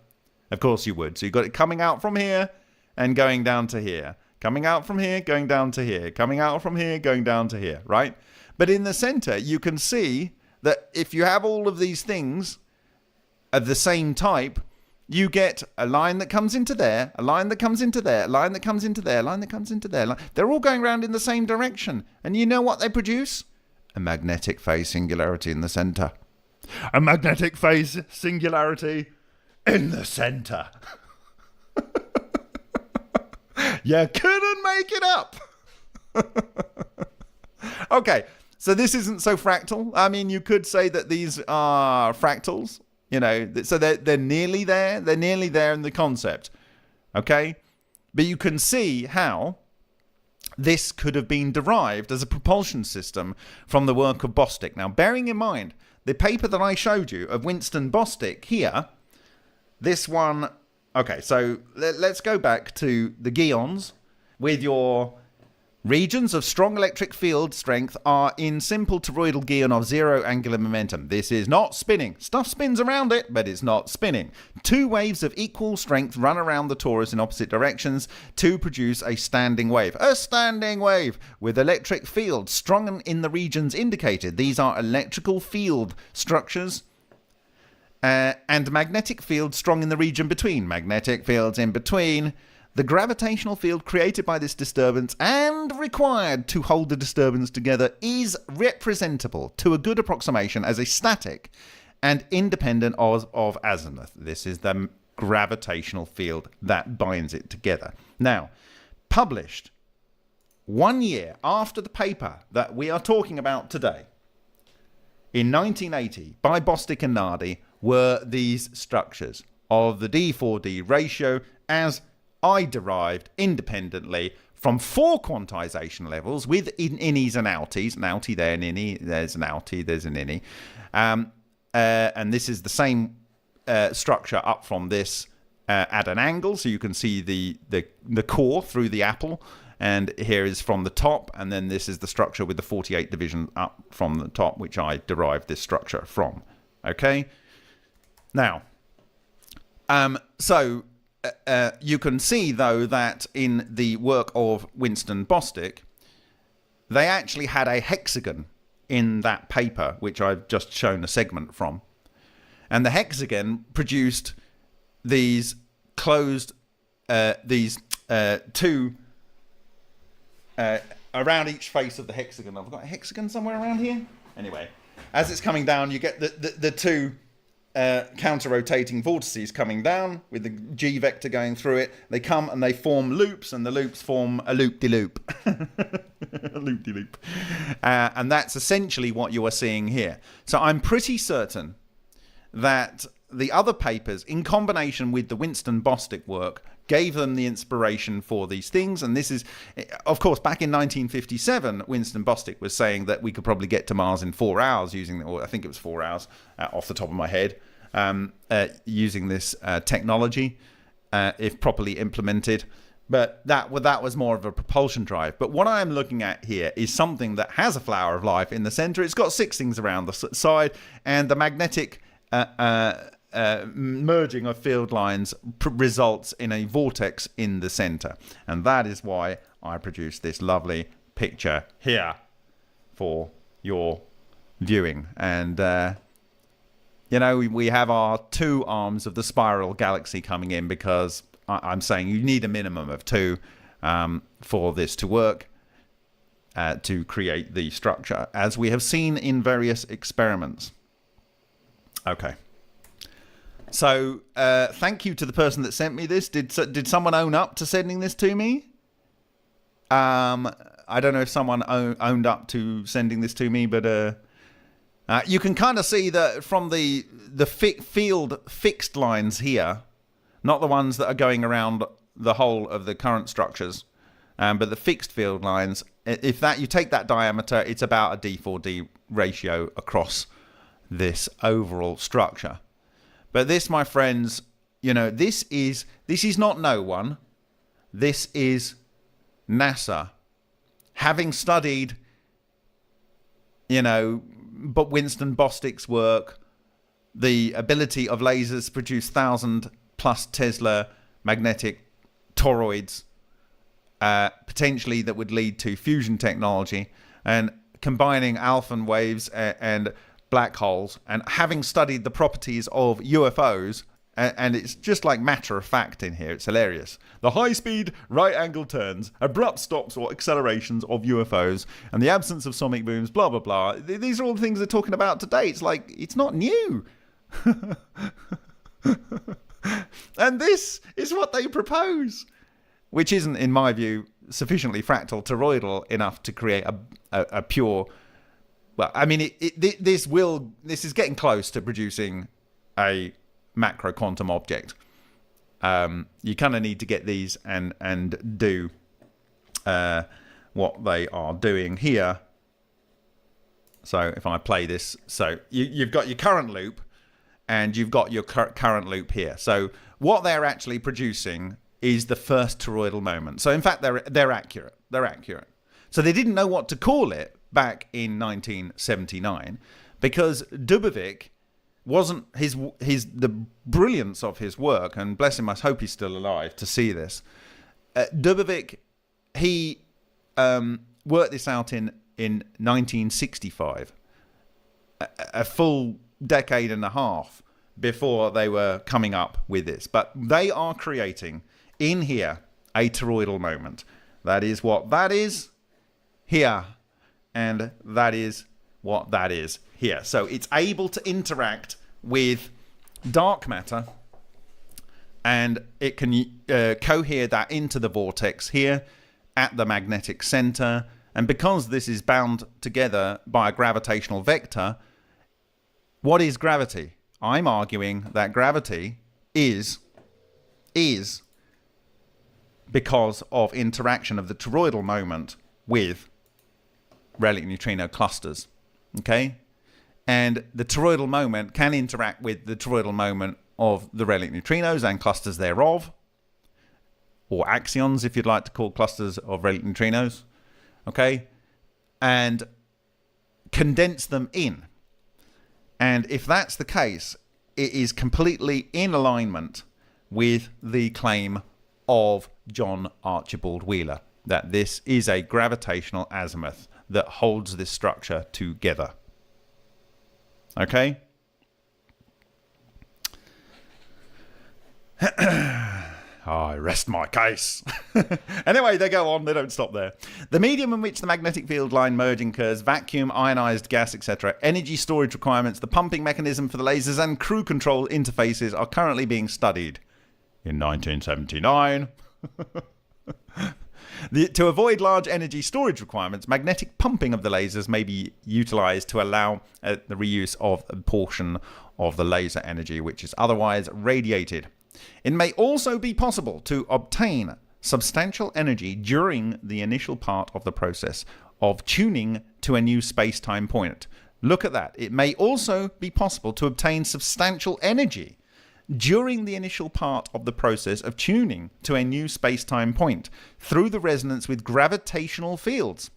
Of course you would. So you've got it coming out from here and going down to here. Coming out from here, going down to here. Coming out from here, going down to here, right? But in the center, you can see that if you have all of these things of the same type, you get a line that comes into there, a line that comes into there, a line that comes into there, a line that comes into there. They're all going around in the same direction. And you know what they produce? A magnetic phase singularity in the center. A magnetic phase singularity in the center. You couldn't make it up. Okay, so this isn't so fractal. I mean, you could say that these are fractals. You know, so they're nearly there. They're nearly there in the concept. Okay? But you can see how this could have been derived as a propulsion system from the work of Bostic. Now, bearing in mind, the paper that I showed you of Winston Bostic here, this one... Okay, so let's go back to the Geons with your... Regions of strong electric field strength are in simple toroidal Geon of zero angular momentum. This is not spinning. Stuff spins around it, but it's not spinning. Two waves of equal strength run around the torus in opposite directions to produce a standing wave. A standing wave with electric field strong in the regions indicated. These are electrical field structures and magnetic field strong in the region between. Magnetic fields in between. The gravitational field created by this disturbance and required to hold the disturbance together is representable to a good approximation as a static and independent of azimuth. This is the gravitational field that binds it together. Now, published 1 year after the paper that we are talking about today, in 1980, by Bostic and Nardi, were these structures of the D4D ratio as I derived independently from 4 quantization levels with innies and outies. An outie there, an innie, there's an outie, there's an innie. And this is the same structure up from this at an angle, so you can see the core through the apple. And here is from the top, and then this is the structure with the 48 division up from the top, which I derived this structure from. Okay? Now, you can see, though, that in the work of Winston Bostic, they actually had a hexagon in that paper, which I've just shown a segment from. And the hexagon produced these closed, two, around each face of the hexagon. I've got a hexagon somewhere around here. Anyway, as it's coming down, you get the two counter-rotating vortices coming down with the G vector going through it. They come and they form loops, and the loops form a loop-de-loop. A loop-de-loop. And that's essentially what you are seeing here. So I'm pretty certain that the other papers, in combination with the Winston Bostic work, gave them the inspiration for these things. And this is, of course, back in 1957, Winston Bostic was saying that we could probably get to Mars in 4 hours using, or I think it was 4 hours off the top of my head, using this technology, if properly implemented. But that was more of a propulsion drive. But what I'm looking at here is something that has a flower of life in the center. It's got 6 things around the side, and the magnetic merging of field lines results in a vortex in the center. And that is why I produced this lovely picture here for your viewing. And we have our 2 arms of the spiral galaxy coming in, because I'm saying you need a minimum of 2 for this to work, to create the structure, as we have seen in various experiments. Okay. So, thank you to the person that sent me this. Did someone own up to sending this to me? I don't know if someone owned up to sending this to me, but you can kind of see that from the field fixed lines here, not the ones that are going around the whole of the current structures, but the fixed field lines. If you take that diameter, it's about a D4D ratio across this overall structure. But this, my friends, this is not no one. This is NASA, having studied but Winston Bostic's work, the ability of lasers to produce 1,000 plus Tesla magnetic toroids, potentially that would lead to fusion technology, and combining alpha waves and black holes, and having studied the properties of UFOs, and it's just like matter of fact in here. It's hilarious. The high-speed, right-angle turns, abrupt stops or accelerations of UFOs, and the absence of sonic booms, blah, blah, blah. These are all the things they're talking about today. It's like, it's not new. And this is what they propose, which isn't, in my view, sufficiently fractal toroidal enough to create a pure... Well, I mean, this is getting close to producing a macro quantum object. You kind of need to get these and do what they are doing here. So if I play this, so you've got your current loop, and you've got your current loop here. So what they're actually producing is the first toroidal moment. So in fact, they're accurate. They're accurate. So they didn't know what to call it back in 1979 because Dubovik wasn't the brilliance of his work, and bless him, I hope he's still alive to see this. Dubovik, he worked this out in 1965, a full decade and a half before they were coming up with this. But they are creating in here a toroidal moment. That is what that is here, and that is what that is here. So it's able to interact with dark matter, and it can cohere that into the vortex here at the magnetic center. And because this is bound together by a gravitational vector, what is gravity? I'm arguing that gravity is because of interaction of the toroidal moment with relic neutrino clusters. Okay? And the toroidal moment can interact with the toroidal moment of the relic neutrinos and clusters thereof, or axions if you'd like to call clusters of relic neutrinos. Okay? And condense them in. And if that's the case, it is completely in alignment with the claim of John Archibald Wheeler, that this is a gravitational azimuth that holds this structure together. Okay? I rest my case. Anyway, they go on. They don't stop there. The medium in which the magnetic field line merging occurs, vacuum, ionized gas, etc., energy storage requirements, the pumping mechanism for the lasers, and crew control interfaces are currently being studied. In 1979... To avoid large energy storage requirements, magnetic pumping of the lasers may be utilized to allow the reuse of a portion of the laser energy which is otherwise radiated. It may also be possible to obtain substantial energy during the initial part of the process of tuning to a new space-time point. Look at that. It may also be possible to obtain substantial energy during the initial part of the process of tuning to a new space-time point through the resonance with gravitational fields.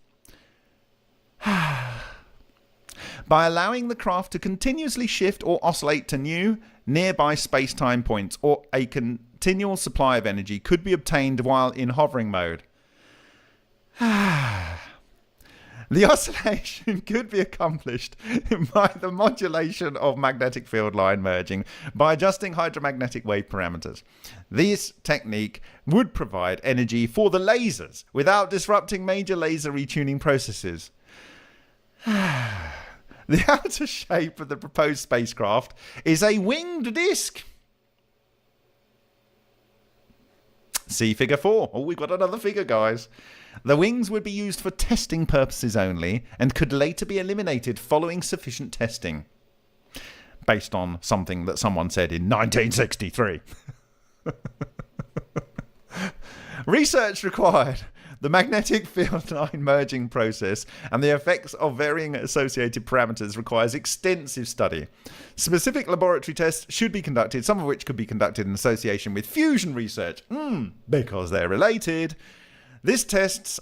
By allowing the craft to continuously shift or oscillate to new nearby space-time points, or a continual supply of energy could be obtained while in hovering mode. The oscillation could be accomplished by the modulation of magnetic field line merging by adjusting hydromagnetic wave parameters. This technique would provide energy for the lasers without disrupting major laser retuning processes. The outer shape of the proposed spacecraft is a winged disc. See figure 4. Oh, we've got another figure, guys. The wings would be used for testing purposes only and could later be eliminated following sufficient testing. Based on something that someone said in 1963. Research required. The magnetic field line merging process and the effects of varying associated parameters requires extensive study. Specific laboratory tests should be conducted, some of which could be conducted in association with fusion research. Because they're related. These tests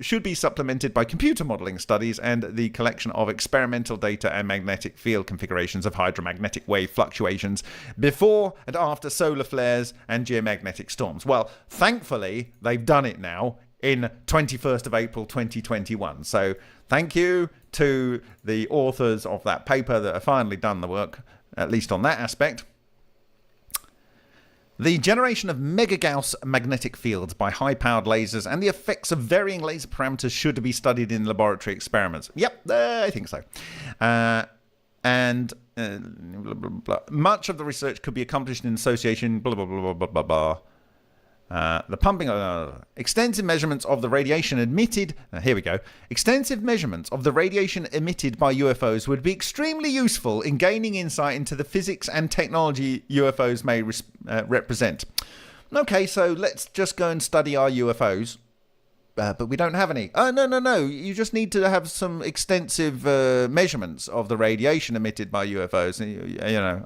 should be supplemented by computer modeling studies and the collection of experimental data and magnetic field configurations of hydromagnetic wave fluctuations before and after solar flares and geomagnetic storms. Well, thankfully, they've done it now in 21st of April 2021. So thank you to the authors of that paper that have finally done the work, at least on that aspect. The generation of mega-Gauss magnetic fields by high-powered lasers and the effects of varying laser parameters should be studied in laboratory experiments. Yep, I think so. Blah, blah, blah. Much of the research could be accomplished in association, blah, blah, blah, blah, blah, blah. The pumping, extensive measurements of the radiation emitted. Here we go. Extensive measurements of the radiation emitted by UFOs would be extremely useful in gaining insight into the physics and technology UFOs may represent. Okay, so let's just go and study our UFOs. But we don't have any. Oh, no. You just need to have some extensive measurements of the radiation emitted by UFOs.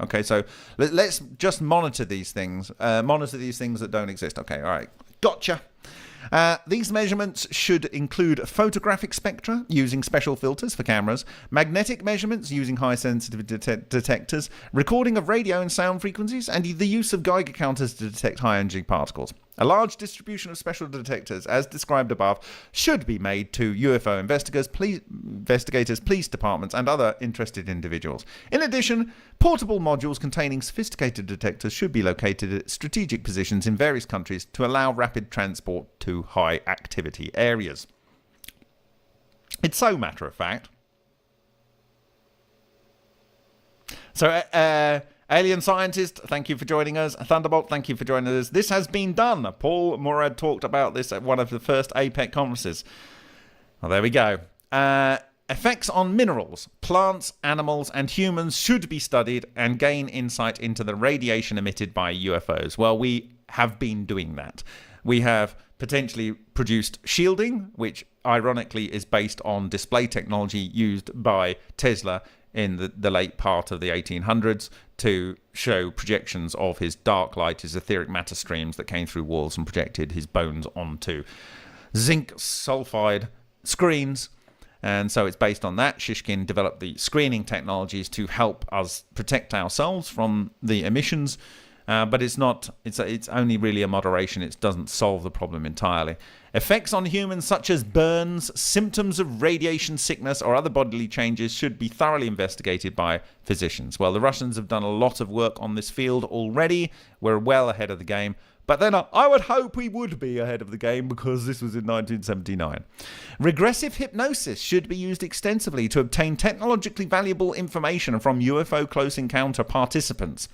Okay, so let's just monitor these things. Monitor these things that don't exist. Okay, all right. Gotcha. These measurements should include photographic spectra using special filters for cameras, magnetic measurements using high-sensitivity detectors, recording of radio and sound frequencies, and the use of Geiger counters to detect high-energy particles. A large distribution of special detectors, as described above, should be made to UFO investigators, police departments, and other interested individuals. In addition, portable modules containing sophisticated detectors should be located at strategic positions in various countries to allow rapid transport to high-activity areas. It's so matter of fact. So, Alien Scientist, thank you for joining us. Thunderbolt, thank you for joining us. This has been done. Paul Murad talked about this at one of the first APEC conferences. Well, there we go. Effects on minerals, plants, animals, and humans should be studied and gain insight into the radiation emitted by UFOs. Well, we have been doing that. We have potentially produced shielding, which ironically is based on display technology used by Tesla in the late part of the 1800s to show projections of his dark light, his etheric matter streams that came through walls and projected his bones onto zinc sulfide screens. And so it's based on that. Shishkin developed the screening technologies to help us protect ourselves from the emissions. But it's only really a moderation. It doesn't solve the problem entirely. Effects on humans such as burns, symptoms of radiation sickness, or other bodily changes should be thoroughly investigated by physicians. Well, the Russians have done a lot of work on this field already. We're well ahead of the game. But then I would hope we would be ahead of the game because this was in 1979. Regressive hypnosis should be used extensively to obtain technologically valuable information from UFO close encounter participants.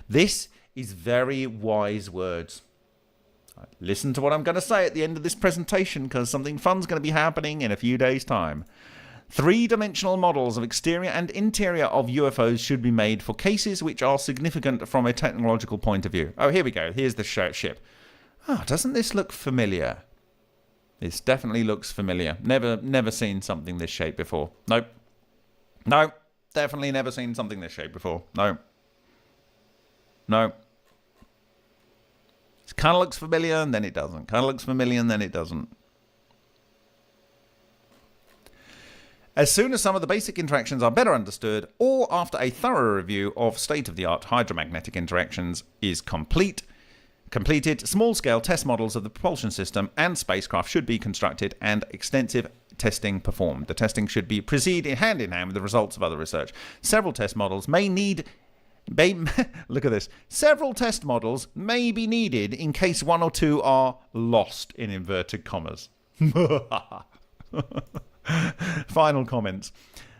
This is very wise words. Listen to what I'm going to say at the end of this presentation because something fun's going to be happening in a few days' time. Three-dimensional models of exterior and interior of UFOs should be made for cases which are significant from a technological point of view. Oh, here we go. Here's the ship. Oh, doesn't this look familiar? This definitely looks familiar. Never seen something this shape before. Nope. No, definitely never seen something this shape before. No. It kind of looks familiar and then it doesn't. Kind of looks familiar and then it doesn't. As soon as some of the basic interactions are better understood, or after a thorough review of state-of-the-art hydromagnetic interactions is completed, small-scale test models of the propulsion system and spacecraft should be constructed and extensive testing performed. The testing should be proceed hand in hand with the results of other research. Several test models look at this. Several test models may be needed in case one or two are lost, in inverted commas. Final comments.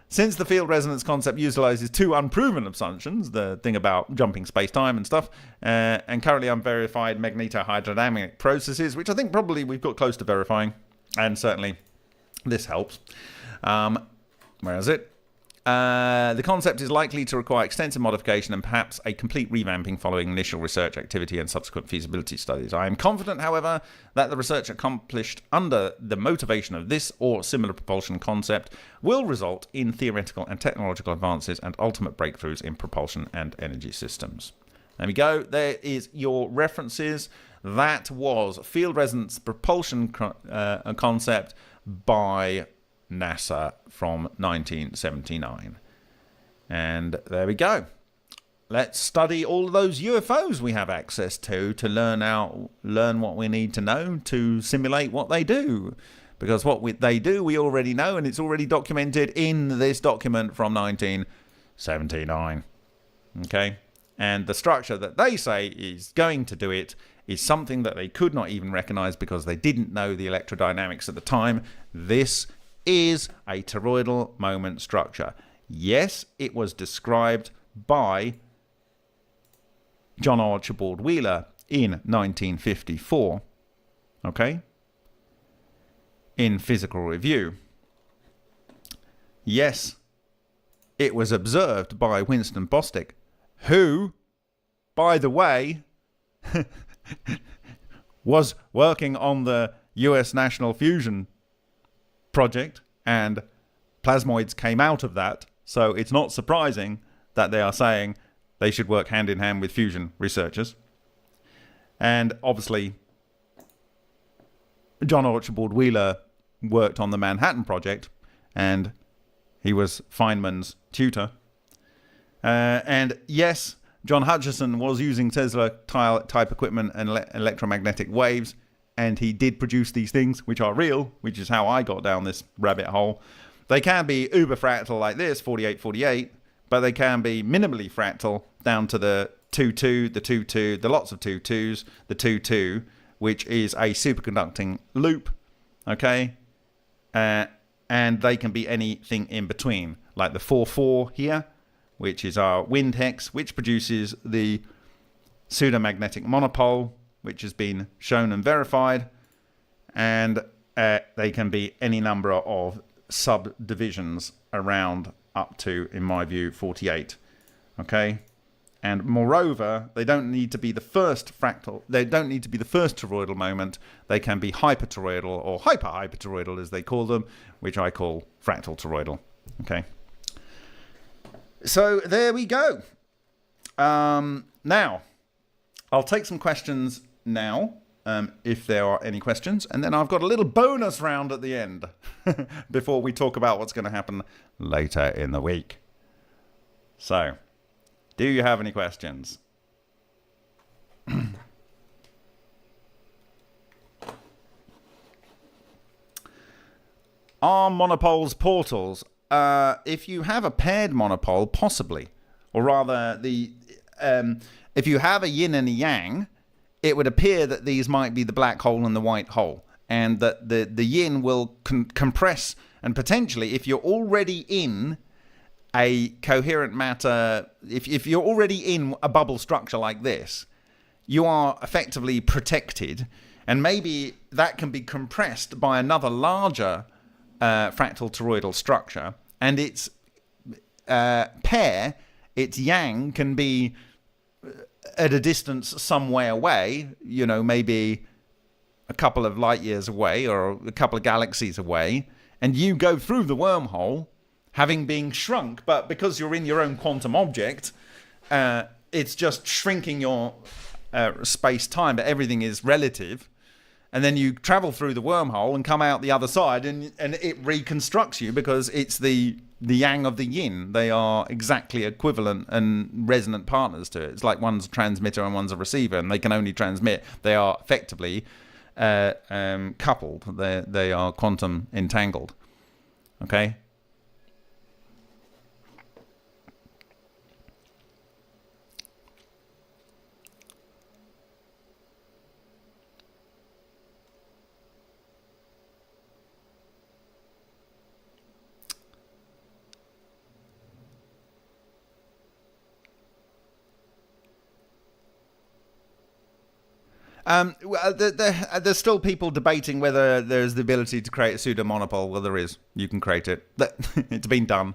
Since the field resonance concept utilizes two unproven assumptions, the thing about jumping space-time and stuff, and currently unverified magnetohydrodynamic processes, which I think probably we've got close to verifying, and certainly this helps. Where is it? The concept is likely to require extensive modification and perhaps a complete revamping following initial research activity and subsequent feasibility studies. I am confident, however, that the research accomplished under the motivation of this or similar propulsion concept will result in theoretical and technological advances and ultimate breakthroughs in propulsion and energy systems. There we go. There is your references. That was field resonance propulsion concept by NASA from 1979. And there we go. Let's study all of those UFOs we have access to learn what we need to know to simulate what they do. Because they do, we already know, and it's already documented in this document from 1979. Okay? And the structure that they say is going to do it is something that they could not even recognize because they didn't know the electrodynamics at the time. This is a toroidal moment structure. Yes, it was described by John Archibald Wheeler in 1954. Okay? In Physical Review. Yes, it was observed by Winston Bostick, who, by the way, was working on the US National Fusion Project, and plasmoids came out of that, so it's not surprising that they are saying they should work hand in hand with fusion researchers. And obviously, John Archibald Wheeler worked on the Manhattan Project, and he was Feynman's tutor. And yes, John Hutchison was using Tesla-type equipment and electromagnetic waves, and he did produce these things, which are real, which is how I got down this rabbit hole. They can be uber fractal like this, 4848, but they can be minimally fractal down to the 2-2, the 2-2, the lots of 2-2s, the 2-2, which is a superconducting loop, okay? And they can be anything in between, like the 4-4 here, which is our wind hex, which produces the pseudomagnetic monopole, which has been shown and verified. And they can be any number of subdivisions around up to, in my view, 48. Okay? And moreover, they don't need to be the first fractal. They don't need to be the first toroidal moment. They can be hypertoroidal or hypertoroidal, as they call them, which I call fractal toroidal. Okay? So there we go. Now, I'll take some questions now, if there are any questions, and then I've got a little bonus round at the end before we talk about what's going to happen later in the week. So, do you have any questions? Are monopoles portals? If you have a paired monopole, possibly. Or rather, if you have a yin and a yang, it would appear that these might be the black hole and the white hole. And that the yin will compress, and potentially, if you're already in a coherent matter, if you're already in a bubble structure like this, you are effectively protected, and maybe that can be compressed by another larger fractal toroidal structure, and its pair, its yang, can be at a distance some way away, you know, maybe a couple of light years away or a couple of galaxies away, and you go through the wormhole having been shrunk, but because you're in your own quantum object, it's just shrinking your space-time, but everything is relative. And then you travel through the wormhole and come out the other side, and it reconstructs you because it's the yang of the yin. They are exactly equivalent and resonant partners to it. It's like one's a transmitter and one's a receiver, and they can only transmit. They are effectively coupled. They are quantum entangled. Okay? There's still people debating whether there's the ability to create a pseudo-monopole. Well, there is. You can create it. It's been done.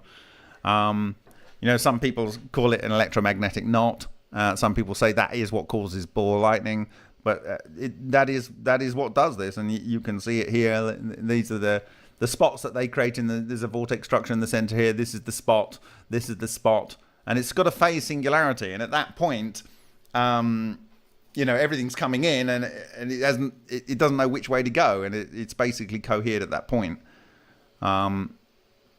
You know, some people call it an electromagnetic knot. Some people say that is what causes ball lightning. But that is what does this. And you can see it here. These are the spots that they create. There's a vortex structure in the center here. This is the spot. This is the spot. And it's got a phase singularity. And at that point... everything's coming in, and it doesn't know which way to go, and it's basically cohered at that point.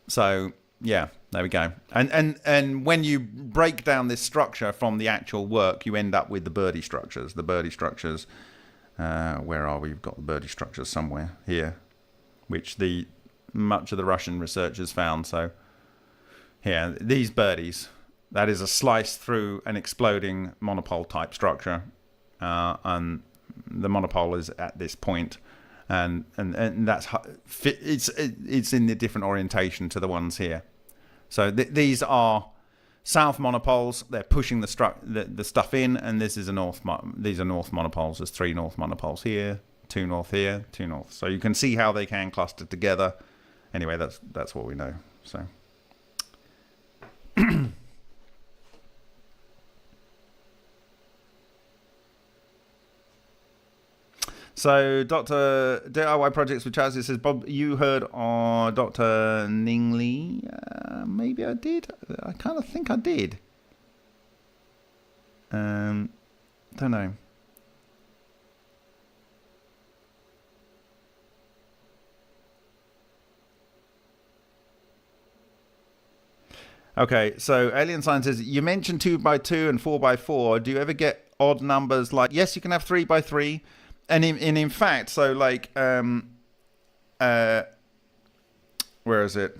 So yeah, there we go. And when you break down this structure from the actual work, you end up with the birdie structures. The birdie structures, where are we? We've got the birdie structures somewhere here, which much of the Russian researchers found. So here, these birdies, that is a slice through an exploding monopole type structure, and the monopole is at this point. And that's it's in the different orientation to the ones here. So these are south monopoles. They're pushing the stuff in, and this is these are north monopoles. There's 3 north monopoles here, 2 north here, 2 north. So you can see how they can cluster together. Anyway, that's what we know. So. So, Dr. DIY Projects with Chaz, it says, Bob, you heard on Dr. Ningley? Maybe I did. I kind of think I did. Don't know. Okay, so Alien Science says, you mentioned 2x2 and 4x4. Do you ever get odd numbers like, yes, you can have 3x3. And in fact, so like, where is it?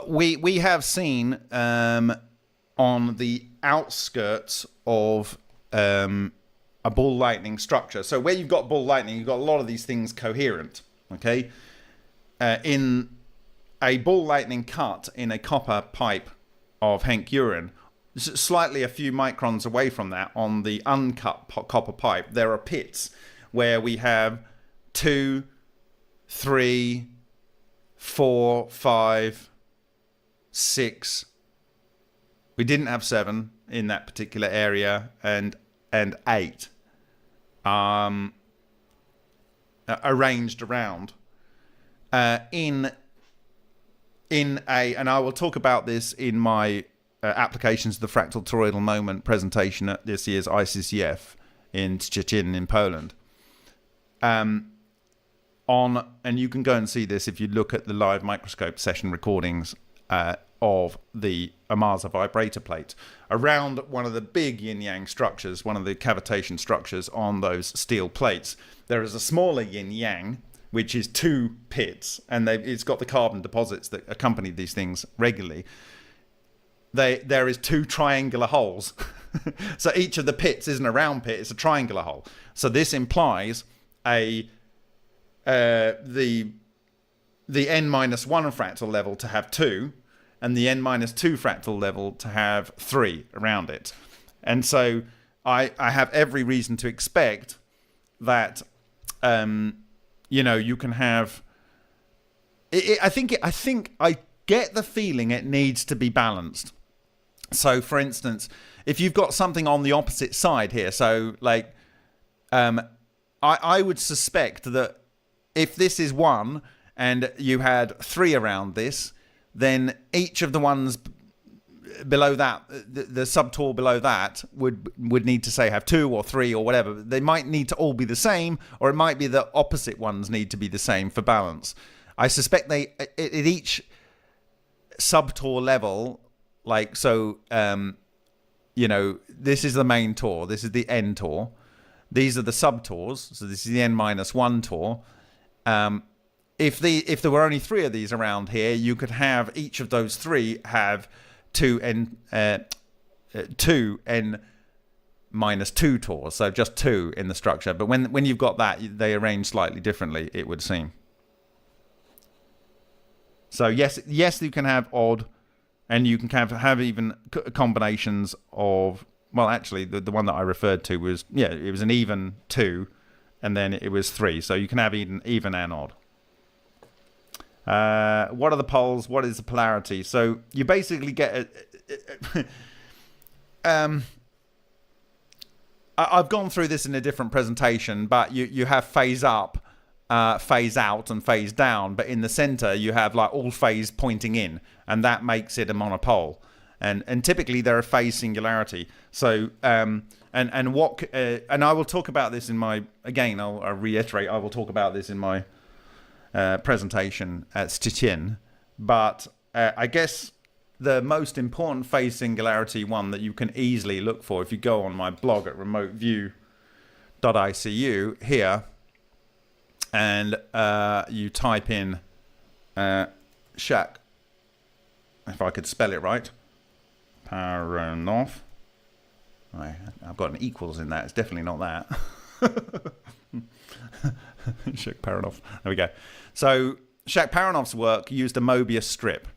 We have seen on the outskirts of a ball lightning structure. So where you've got ball lightning, you've got a lot of these things coherent. Okay, in a ball lightning cut in a copper pipe of Henk urine, slightly a few microns away from that, on the uncut copper pipe, there are pits where we have 2, 3, 4, 5, 6. We didn't have 7 in that particular area, and 8 arranged around in and I will talk about this in my applications of the fractal toroidal moment presentation at this year's ICCF in Szczecin in Poland. And you can go and see this if you look at the live microscope session recordings of the Amasa vibrator plate. Around one of the big yin-yang structures, one of the cavitation structures on those steel plates, there is a smaller yin-yang, which is 2 pits, and it's got the carbon deposits that accompany these things regularly. There is 2 triangular holes. So each of the pits isn't a round pit, it's a triangular hole. So this implies the n-1 fractal level to have 2, and the n-2 fractal level to have 3 around it. And so I have every reason to expect that you can have. I think I get the feeling it needs to be balanced. So, for instance, if you've got something on the opposite side here, so like, I would suspect that if this is 1 and you had 3 around this, then each of the ones below that, the subtor below that, would need to say have 2 or 3 or whatever. They might need to all be the same, or it might be the opposite ones need to be the same for balance. I suspect at each subtor level, like, so, this is the main tor, this is the n tor, these are the subtors, so this is the n-1 tor. If there were only 3 of these around here, you could have each of those 3 have 2n-2 tors, so just 2 in the structure. But when you've got that, they arrange slightly differently, it would seem. So yes, you can have odd, and you can have even combinations of. Well, actually, the one that I referred to was it was an even 2, and then it was 3. So you can have even and odd. What are the poles? What is the polarity? So you basically get I've gone through this in a different presentation, but you have phase up phase out and phase down, but in the center you have like all phase pointing in, and that makes it a monopole. And typically they're a phase singularity. So and I will talk about this in my, again, I'll reiterate, I will talk about this in my presentation at Stettin. But I guess the most important phase singularity one that you can easily look for, if you go on my blog at remoteview.icu here, and you type in Shak, if I could spell it right, Pharaohs. I've got an equals in that. It's definitely not that. Shak Pharaohs. There we go. So Shak Pharaohs' work used a Mobius strip.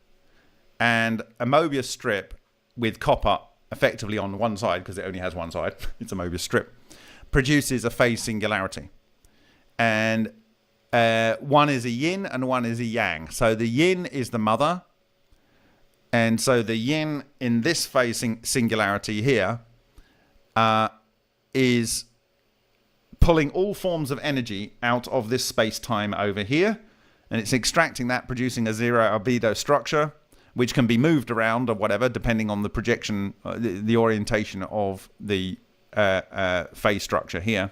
And a Mobius strip with copper effectively on one side, because it only has one side, it's a Mobius strip, produces a phase singularity. And one is a yin and one is a yang. So the yin is the mother. And so the yin in this phase singularity here is pulling all forms of energy out of this space-time over here. And it's extracting that, producing a zero albedo structure, which can be moved around or whatever, depending on the projection, the orientation of the phase structure here.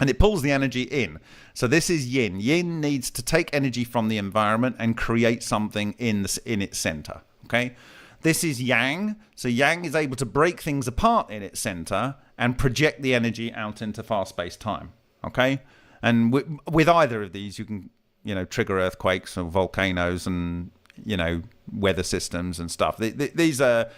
And it pulls the energy in. So this is yin. Yin needs to take energy from the environment and create something in its center. Okay, this is yang. So yang is able to break things apart in its center and project the energy out into far space time. Okay, and with either of these, you can, trigger earthquakes or volcanoes and, weather systems and stuff. These are,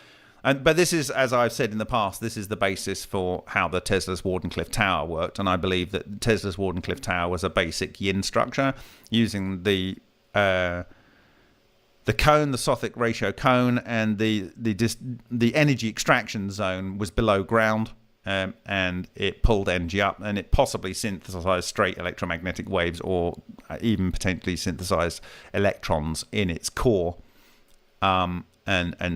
but this is, as I've said in the past, this is the basis for how the Tesla's Wardenclyffe Tower worked. And I believe that Tesla's Wardenclyffe Tower was a basic yin structure using the cone, the Sothic ratio cone, and the energy extraction zone was below ground, and it pulled energy up, and it possibly synthesized straight electromagnetic waves, or even potentially synthesized electrons in its core. And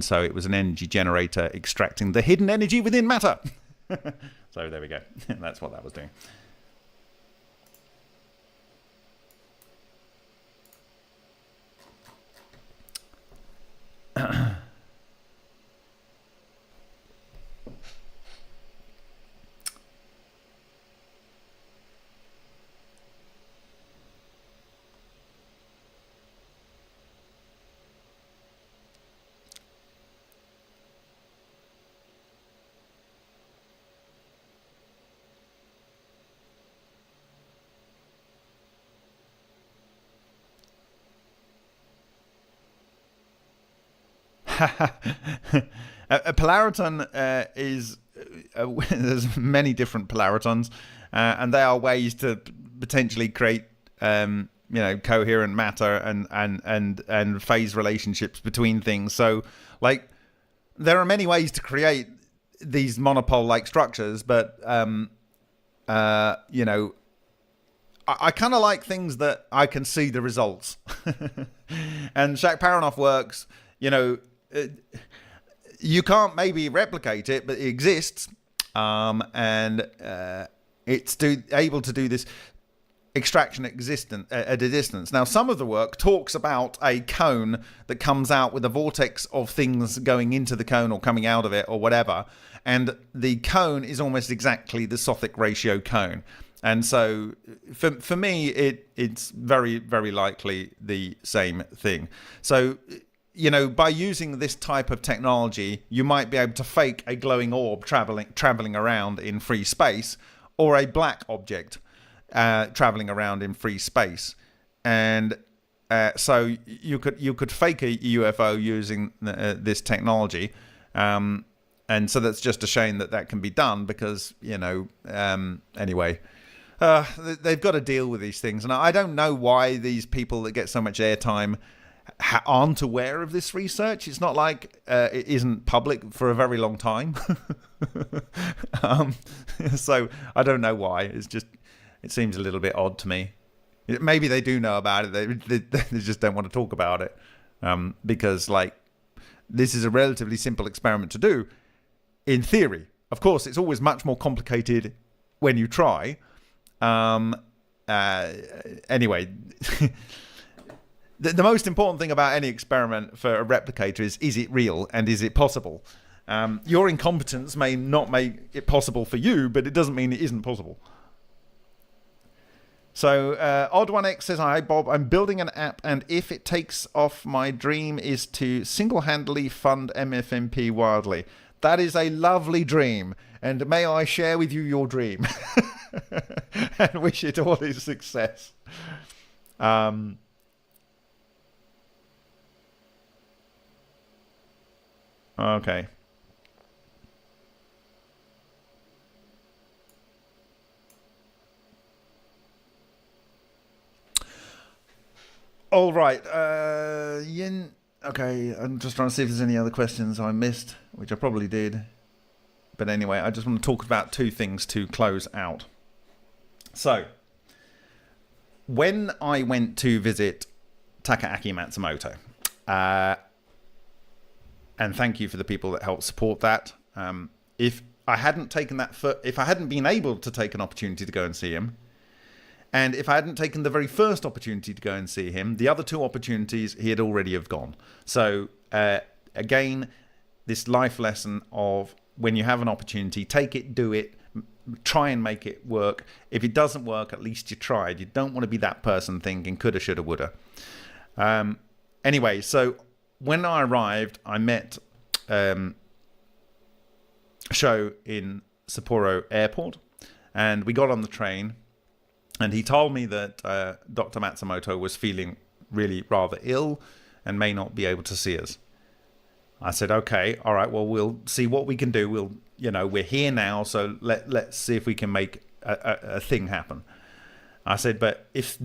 so it was an energy generator extracting the hidden energy within matter. So there we go. That's what that was doing. A polariton is there's many different polaritons, and they are ways to potentially create coherent matter and phase relationships between things. So like there are many ways to create these monopole like structures, but I kind of like things that I can see the results. And Shak Pharaohs works, you can't maybe replicate it, but it exists, and it's able to do this extraction at a distance. Now, some of the work talks about a cone that comes out with a vortex of things going into the cone or coming out of it or whatever, and the cone is almost exactly the Sothic ratio cone. And so for me, it's very, very likely the same thing. So by using this type of technology, you might be able to fake a glowing orb traveling around in free space, or a black object traveling around in free space. And so you could fake a UFO using this technology. And so that's just a shame that can be done, because, anyway, they've got to deal with these things. And I don't know why these people that get so much airtime aren't aware of this research. It's not like it isn't public for a very long time. So I don't know why. It seems a little bit odd to me. Maybe they do know about it. They just don't want to talk about it, because this is a relatively simple experiment to do in theory. Of course, it's always much more complicated when you try. Anyway, the most important thing about any experiment for a replicator is it real and is it possible? Your incompetence may not make it possible for you, but it doesn't mean it isn't possible. So Odd1X says, hi Bob, I'm building an app, and if it takes off, my dream is to single-handedly fund MFMP wildly. That is a lovely dream, and may I share with you your dream and wish it all its success. Okay. All right. Yin. Okay, I'm just trying to see if there's any other questions I missed, which I probably did. But anyway, I just want to talk about two things to close out. So, when I went to visit Takaaki Matsumoto, and thank you for the people that helped support that. If I hadn't taken that, if I hadn't been able to take an opportunity to go and see him, and if I hadn't taken the very first opportunity to go and see him, the other two opportunities he had already have gone. So again, this life lesson of when you have an opportunity, take it, do it, try and make it work. If it doesn't work, at least you tried. You don't want to be that person thinking coulda, shoulda, woulda. Anyway, so when I arrived, I met Sho in Sapporo Airport, and we got on the train, and he told me that Dr. Matsumoto was feeling really rather ill and may not be able to see us. I said, okay, all right, well, we'll see what we can do. We're here now, so let's see if we can make a thing happen. I said, but if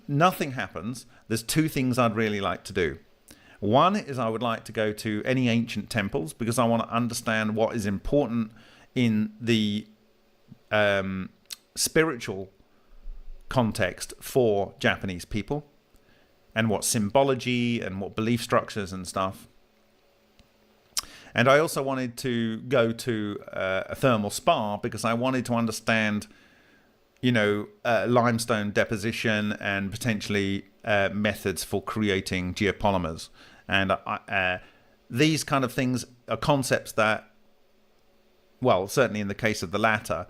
nothing happens, there's two things I'd really like to do. One is I would like to go to any ancient temples because I want to understand what is important in the spiritual context for Japanese people, and what symbology and what belief structures and stuff. And I also wanted to go to a thermal spa because I wanted to understand, limestone deposition and potentially methods for creating geopolymers. And these kind of things are concepts that, well, certainly in the case of the latter,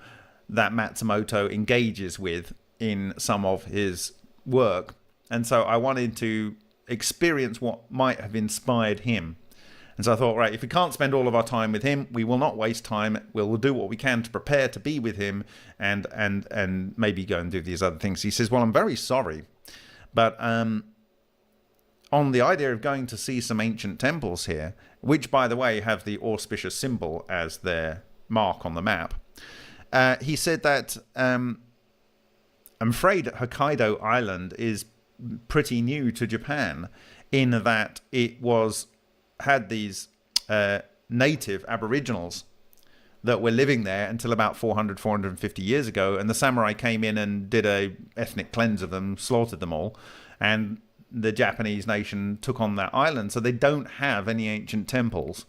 that Matsumoto engages with in some of his work. And so I wanted to experience what might have inspired him. And so I thought, right, if we can't spend all of our time with him, we will not waste time. We'll do what we can to prepare to be with him and maybe go and do these other things. He says, well, I'm very sorry, but on the idea of going to see some ancient temples here, which, by the way, have the auspicious symbol as their mark on the map, he said that I'm afraid Hokkaido Island is pretty new to Japan in that it had these native aboriginals that were living there until about 450 years ago, and the samurai came in and did a ethnic cleanse of them, slaughtered them all, and the Japanese nation took on that island, so they don't have any ancient temples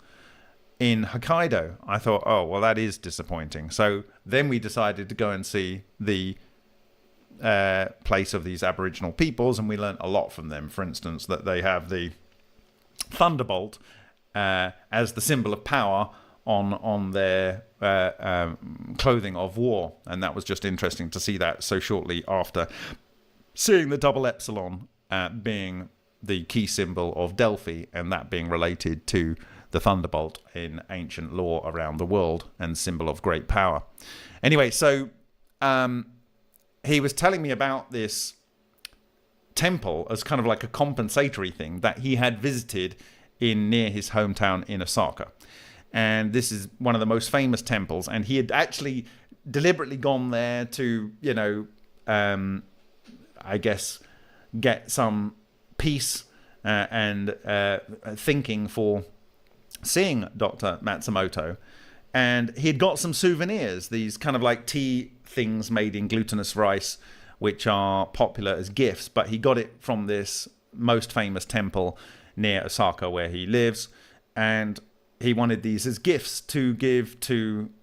in Hokkaido. I thought, oh, well, that is disappointing. So then we decided to go and see the place of these aboriginal peoples, and we learnt a lot from them. For instance, that they have the thunderbolt as the symbol of power on their clothing of war, and that was just interesting to see that so shortly after seeing the double epsilon being the key symbol of Delphi, and that being related to the thunderbolt in ancient lore around the world and symbol of great power. Anyway, so he was telling me about this temple as kind of like a compensatory thing that he had visited near his hometown in Osaka. And this is one of the most famous temples, and he had actually deliberately gone there to, I guess, get some peace and thinking for seeing Dr. Matsumoto. And he had got some souvenirs, these kind of like tea things made in glutinous rice, which are popular as gifts, but he got it from this most famous temple near Osaka where he lives, and he wanted these as gifts to give to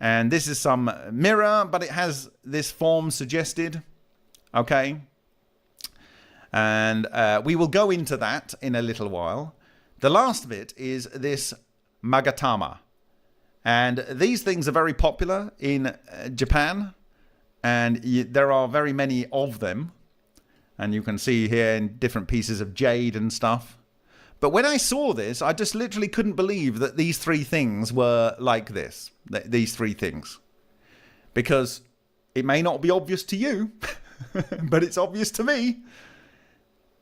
And this is some mirror, but it has this form suggested. Okay. And we will go into that in a little while. The last bit is this Magatama. And these things are very popular in Japan. And there are very many of them. And you can see here in different pieces of jade and stuff. But when I saw this, I just literally couldn't believe that these three things were like this. These three things. Because it may not be obvious to you, but it's obvious to me.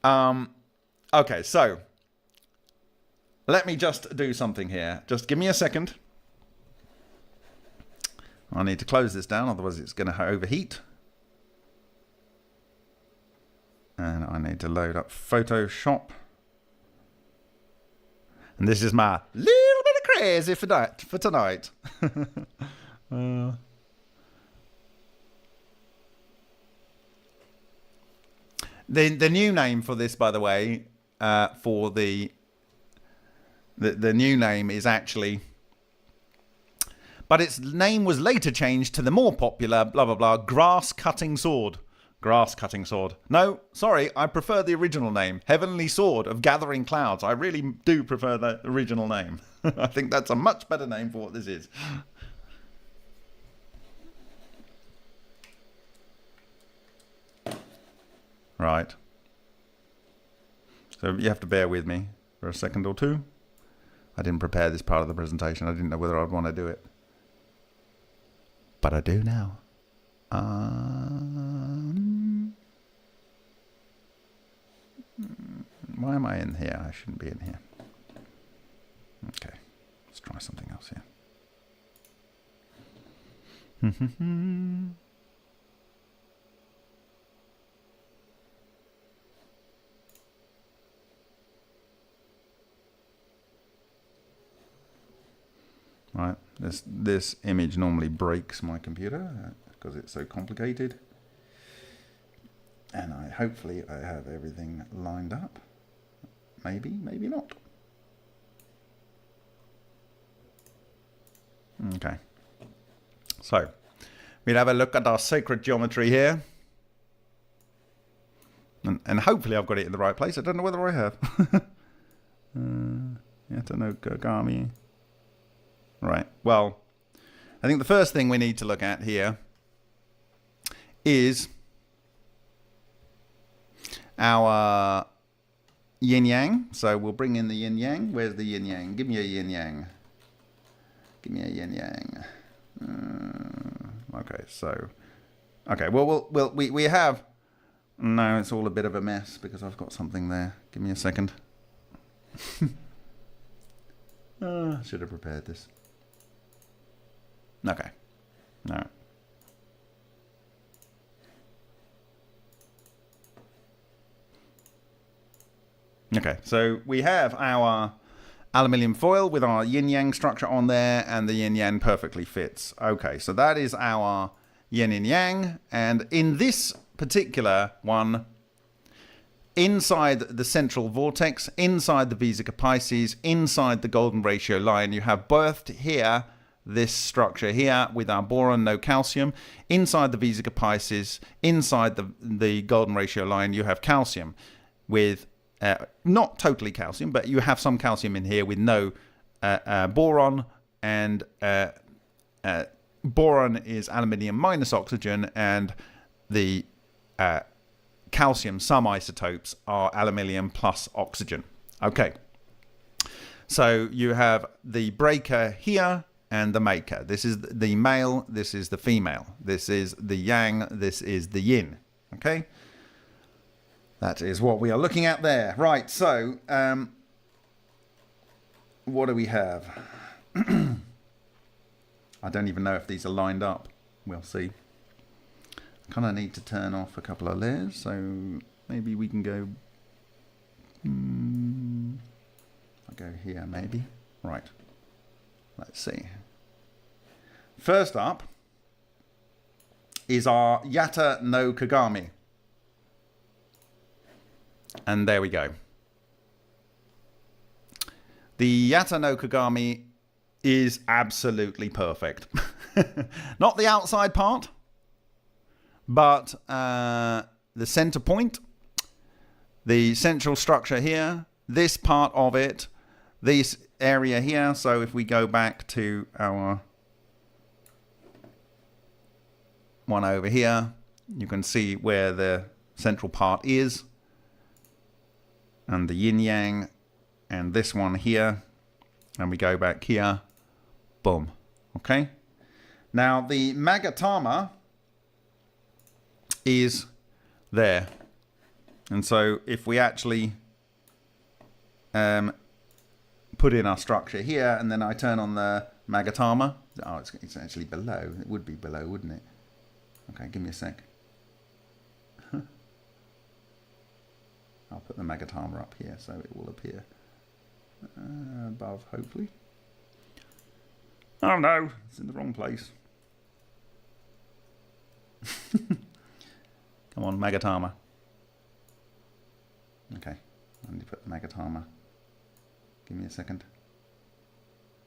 Okay, so let me just do something here. Just give me a second. I need to close this down, otherwise it's going to overheat. And I need to load up Photoshop. And this is my little bit of crazy for tonight. The new name for this, by the way, for the new name is actually, but its name was later changed to the more popular blah blah blah grass cutting sword. Grass cutting sword. No, sorry, I prefer the original name, Heavenly Sword of Gathering Clouds. I really do prefer the original name. I think that's a much better name for what this is. Right. So you have to bear with me for a second or two. I didn't prepare this part of the presentation. I didn't know whether I'd want to do it. But I do now. Why am I in here? I shouldn't be in here. Okay. Let's try something else here. Right, this image normally breaks my computer because it's so complicated. And hopefully I have everything lined up. Maybe, maybe not. Okay. So, we'll have a look at our sacred geometry here. And hopefully I've got it in the right place. I don't know whether I have. Gami. Right, well, I think the first thing we need to look at here is our yin-yang. So we'll bring in the yin-yang. Where's the yin-yang? Give me a yin-yang. Give me a yin-yang. Okay, so... Okay, well, we have... No, it's all a bit of a mess because I've got something there. Give me a second. Should have prepared this. Okay. No. Okay, so we have our aluminium foil with our yin-yang structure on there, and the yin-yang perfectly fits. Okay, so that is our yin and yang, and in this particular one, inside the central vortex, inside the Vesica Pisces, inside the golden ratio line, you have birthed here this structure here with our boron, no calcium. Inside the Vesica Pisces, inside the golden ratio line, you have calcium with, not totally calcium, but you have some calcium in here with no boron, and boron is aluminium minus oxygen, and the calcium, some isotopes, are aluminium plus oxygen. Okay, so you have the breaker here, and the maker. This is the male, this is the female. This is the yang, this is the yin. Okay? That is what we are looking at there. Right, so, what do we have? I don't even know if these are lined up. We'll see. Kind of need to turn off a couple of layers, so maybe we can go... I'll go here, maybe. Right. Let's see. First up is our Yata no Kagami. And there we go. The Yata no Kagami is absolutely perfect. Not the outside part, but the center point, the central structure here, this part of it, this area here. So if we go back to our one over here, you can see where the central part is, and the yin yang, and this one here, and we go back here, boom. Okay, now the Magatama is there, and so if we actually put in our structure here, and then I turn on the Magatama, oh, it's actually below. It would be below, wouldn't it? Okay, give me a sec. I'll put the Magatama up here so it will appear above, hopefully. Oh no, it's in the wrong place. Come on, Magatama. Okay, I need to put the Magatama. Give me a second.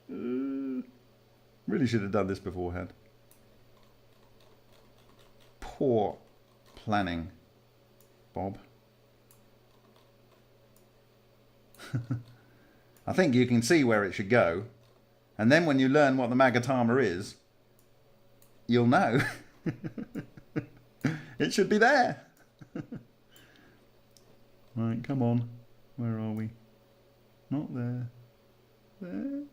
Really should have done this beforehand. Poor planning, Bob. I think you can see where it should go, and then when you learn what the Magatama is, you'll know. It should be there. Right, come on. Where are we? Not there. There.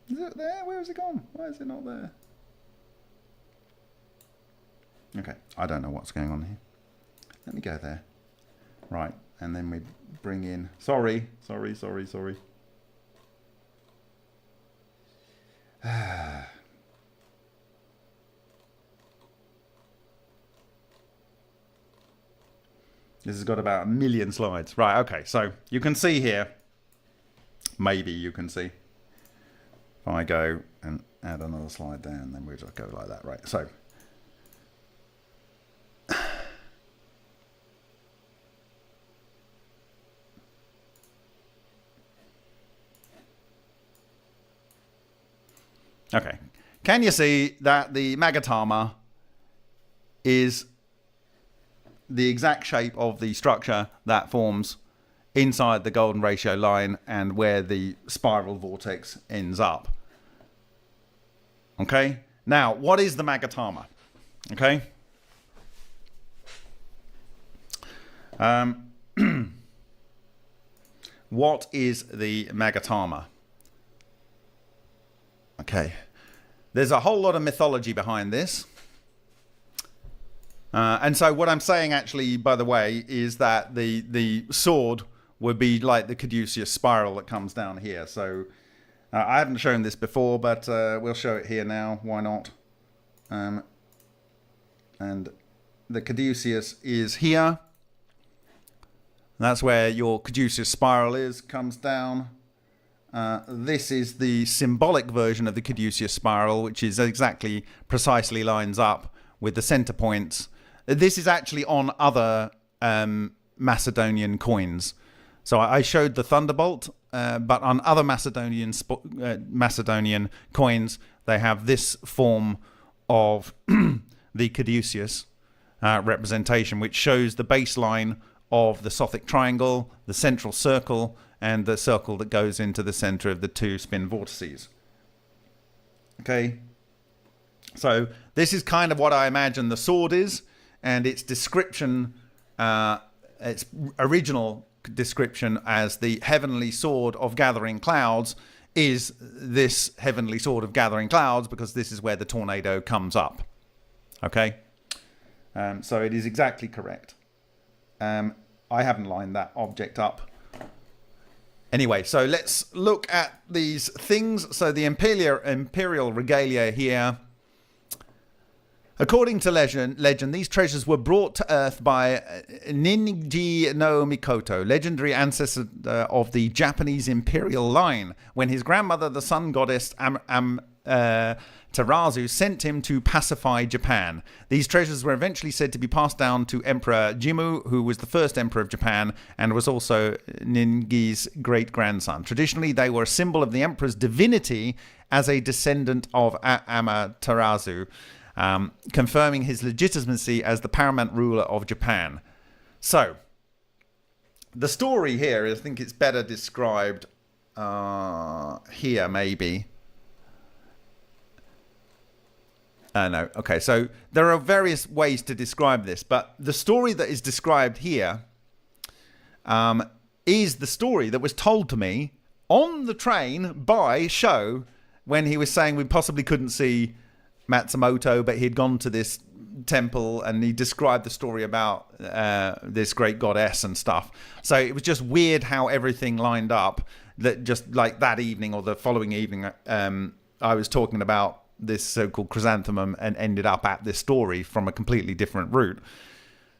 Is it there? Where has it gone? Why is it not there? Okay, I don't know what's going on here. Let me go there. Right, and then we bring in... Sorry. This has got about 1 million slides. Right, okay, so you can see here. Maybe you can see. If I go and add another slide there, and then we'll just go like that. Right, so... Okay, can you see that the Magatama is the exact shape of the structure that forms inside the golden ratio line and where the spiral vortex ends up? Okay, now what is the Magatama? Okay, what is the Magatama? Okay, there's a whole lot of mythology behind this. And so what I'm saying actually, by the way, is that the sword would be like the caduceus spiral that comes down here. So I haven't shown this before, but we'll show it here now. Why not? And the caduceus is here. That's where your caduceus spiral is, comes down. This is the symbolic version of the caduceus spiral, which is exactly, precisely lines up with the center points. This is actually on other Macedonian coins. So I showed the thunderbolt, but on other Macedonian coins, they have this form of the caduceus representation, which shows the baseline of the Sothic triangle, the central circle, and the circle that goes into the center of the two spin vortices. Okay, so this is kind of what I imagine the sword is, and its description, its original description as the heavenly sword of gathering clouds is this heavenly sword of gathering clouds, because this is where the tornado comes up. Okay, so it is exactly correct. I haven't lined that object up. Anyway, so let's look at these things. So the imperial regalia here. According to legend, these treasures were brought to Earth by Ninigi no Mikoto, legendary ancestor of the Japanese imperial line, when his grandmother, the sun goddess Terazu sent him to pacify Japan. These treasures were eventually said to be passed down to Emperor Jimmu, who was the first emperor of Japan and was also Ningi's great-grandson. Traditionally, they were a symbol of the emperor's divinity as a descendant of Amaterasu, confirming his legitimacy as the paramount ruler of Japan. So, the story here, I think it's better described here, maybe. No. Okay, so there are various ways to describe this, but the story that is described here is the story that was told to me on the train by Sho when he was saying we possibly couldn't see Matsumoto, but he'd gone to this temple and he described the story about this great goddess and stuff. So it was just weird how everything lined up. That just like that evening or the following evening, I was talking about this so-called chrysanthemum and ended up at this story from a completely different route.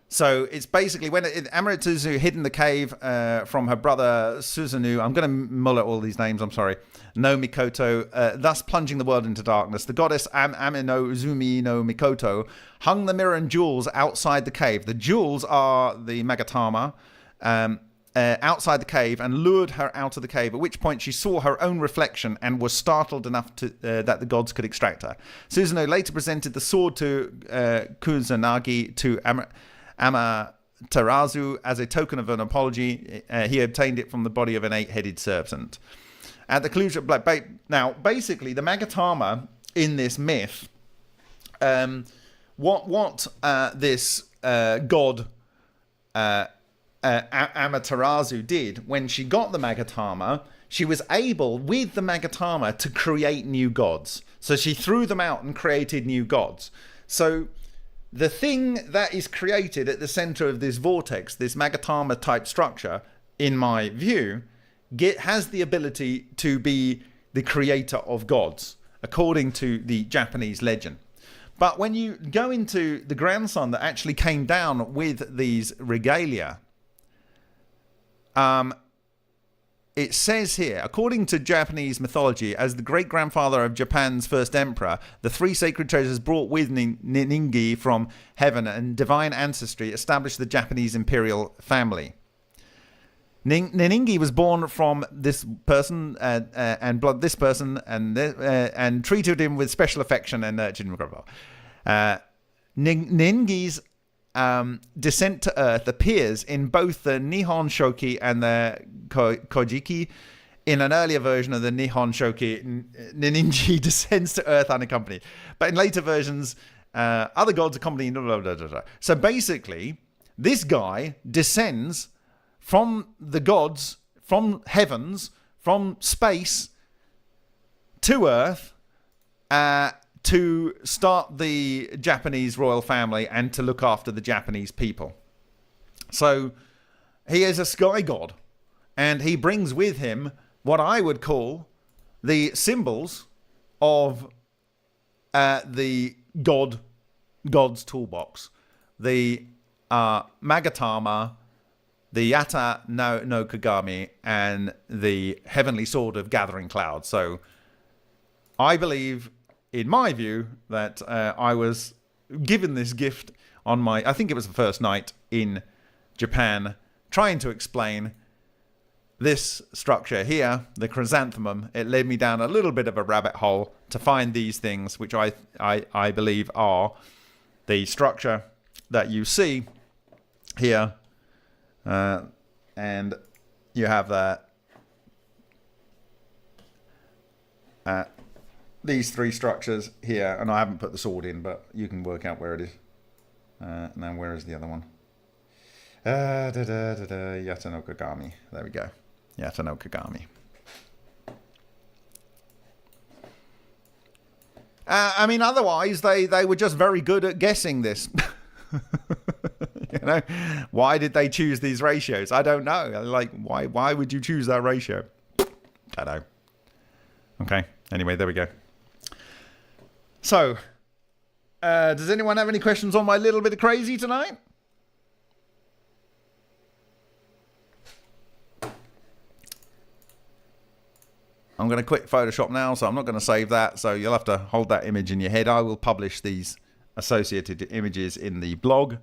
So it's basically when Amaterasu hid in the cave from her brother Susanoo. I'm going to mull at all these names, I'm sorry. No Mikoto, thus plunging the world into darkness. The goddess Amino Uzumi no Mikoto hung the mirror and jewels outside the cave. The jewels are the Magatama outside the cave and lured her out of the cave, at which point she saw her own reflection and was startled enough to that the gods could extract her. Susanoo later presented the sword to Kusanagi to Amaterasu as a token of an apology. He obtained it from the body of an 8-headed serpent. At the conclusion, now basically the Magatama in this myth, what this god Amaterasu did when she got the Magatama, she was able with the Magatama to create new gods. So she threw them out and created new gods. So the thing that is created at the center of this vortex, this Magatama type structure, in my view, has the ability to be the creator of gods, according to the Japanese legend. But when you go into the grandson that actually came down with these regalia, it says here, according to Japanese mythology, as the great-grandfather of Japan's first emperor, the 3 sacred treasures brought with Ningi from heaven and divine ancestry established the Japanese imperial family. Ningi was born from this person and blood this person and treated him with special affection and nurtured him. Ningi's descent to Earth appears in both the Nihon Shoki and the Kojiki. In an earlier version of the Nihon Shoki, Ninji descends to Earth unaccompanied. But in later versions, other gods accompany. So basically, this guy descends from the gods, from heavens, from space to Earth to start the Japanese royal family and to look after the Japanese people. So he is a sky god, and he brings with him what I would call the symbols of the god's toolbox. The Magatama, the Yata no Kagami, and the heavenly sword of gathering clouds. So I believe, in my view, that I was given this gift on I think it was the first night in Japan, trying to explain this structure here, the chrysanthemum. It led me down a little bit of a rabbit hole to find these things, which I believe are the structure that you see here. And you have these 3 structures here, and I haven't put the sword in, but you can work out where it is. Now, where is the other one? Yata no Kagami. There we go. Yata no Kagami. I mean, otherwise, they were just very good at guessing this. You know, why did they choose these ratios? I don't know. Like, why would you choose that ratio? I don't know. Okay. Anyway, there we go. So, does anyone have any questions on my little bit of crazy tonight? I'm going to quit Photoshop now, so I'm not going to save that. So you'll have to hold that image in your head. I will publish these associated images in the blog.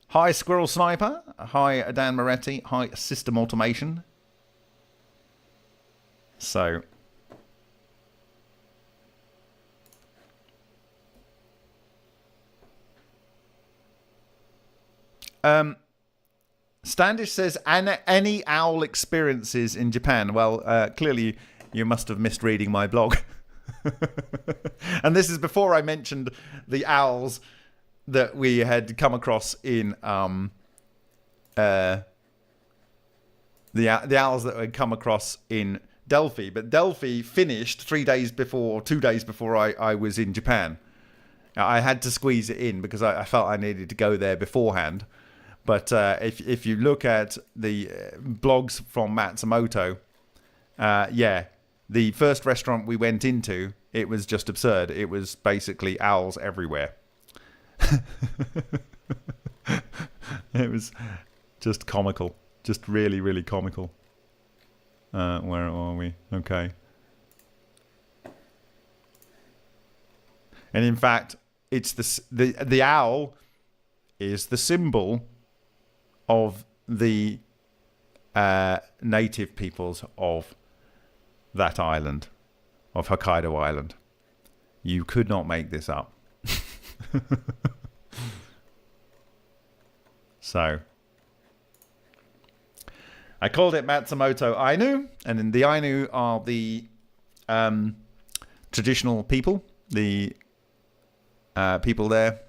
Hi, Squirrel Sniper. Hi, Dan Moretti. Hi, System Automation. So... Standish says, any owl experiences in Japan? Well, clearly you must have missed reading my blog. And this is before I mentioned the owls that we had come across in the owls that had come across in Delphi. But Delphi finished 3 days before, or 2 days before I was in Japan. I had to squeeze it in because I felt I needed to go there beforehand. But if you look at the blogs from Matsumoto, yeah, the first restaurant we went into, it was just absurd. It was basically owls everywhere. It was just comical. Just really, really comical. Where are we? Okay. And in fact, it's the owl is the symbol of the native peoples of that island, of Hokkaido Island. You could not make this up. So, I called it Matsumoto Ainu, and then the Ainu are the traditional people, the people there.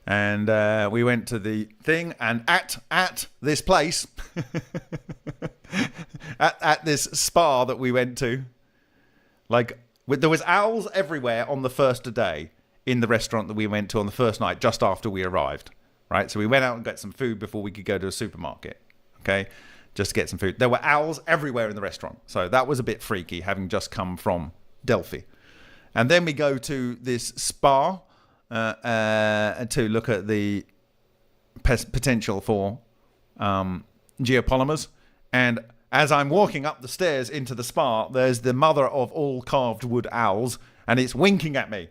And we went to the thing, and at this place, at this spa that we went to, like there was owls everywhere on the first day in the restaurant that we went to on the first night, just after we arrived, right? So we went out and got some food before we could go to a supermarket, okay, just to get some food. There were owls everywhere in the restaurant, so that was a bit freaky, having just come from Delphi. And then we go to this spa. To look at the potential for geopolymers. And as I'm walking up the stairs into the spa, there's the mother of all carved wood owls, and it's winking at me.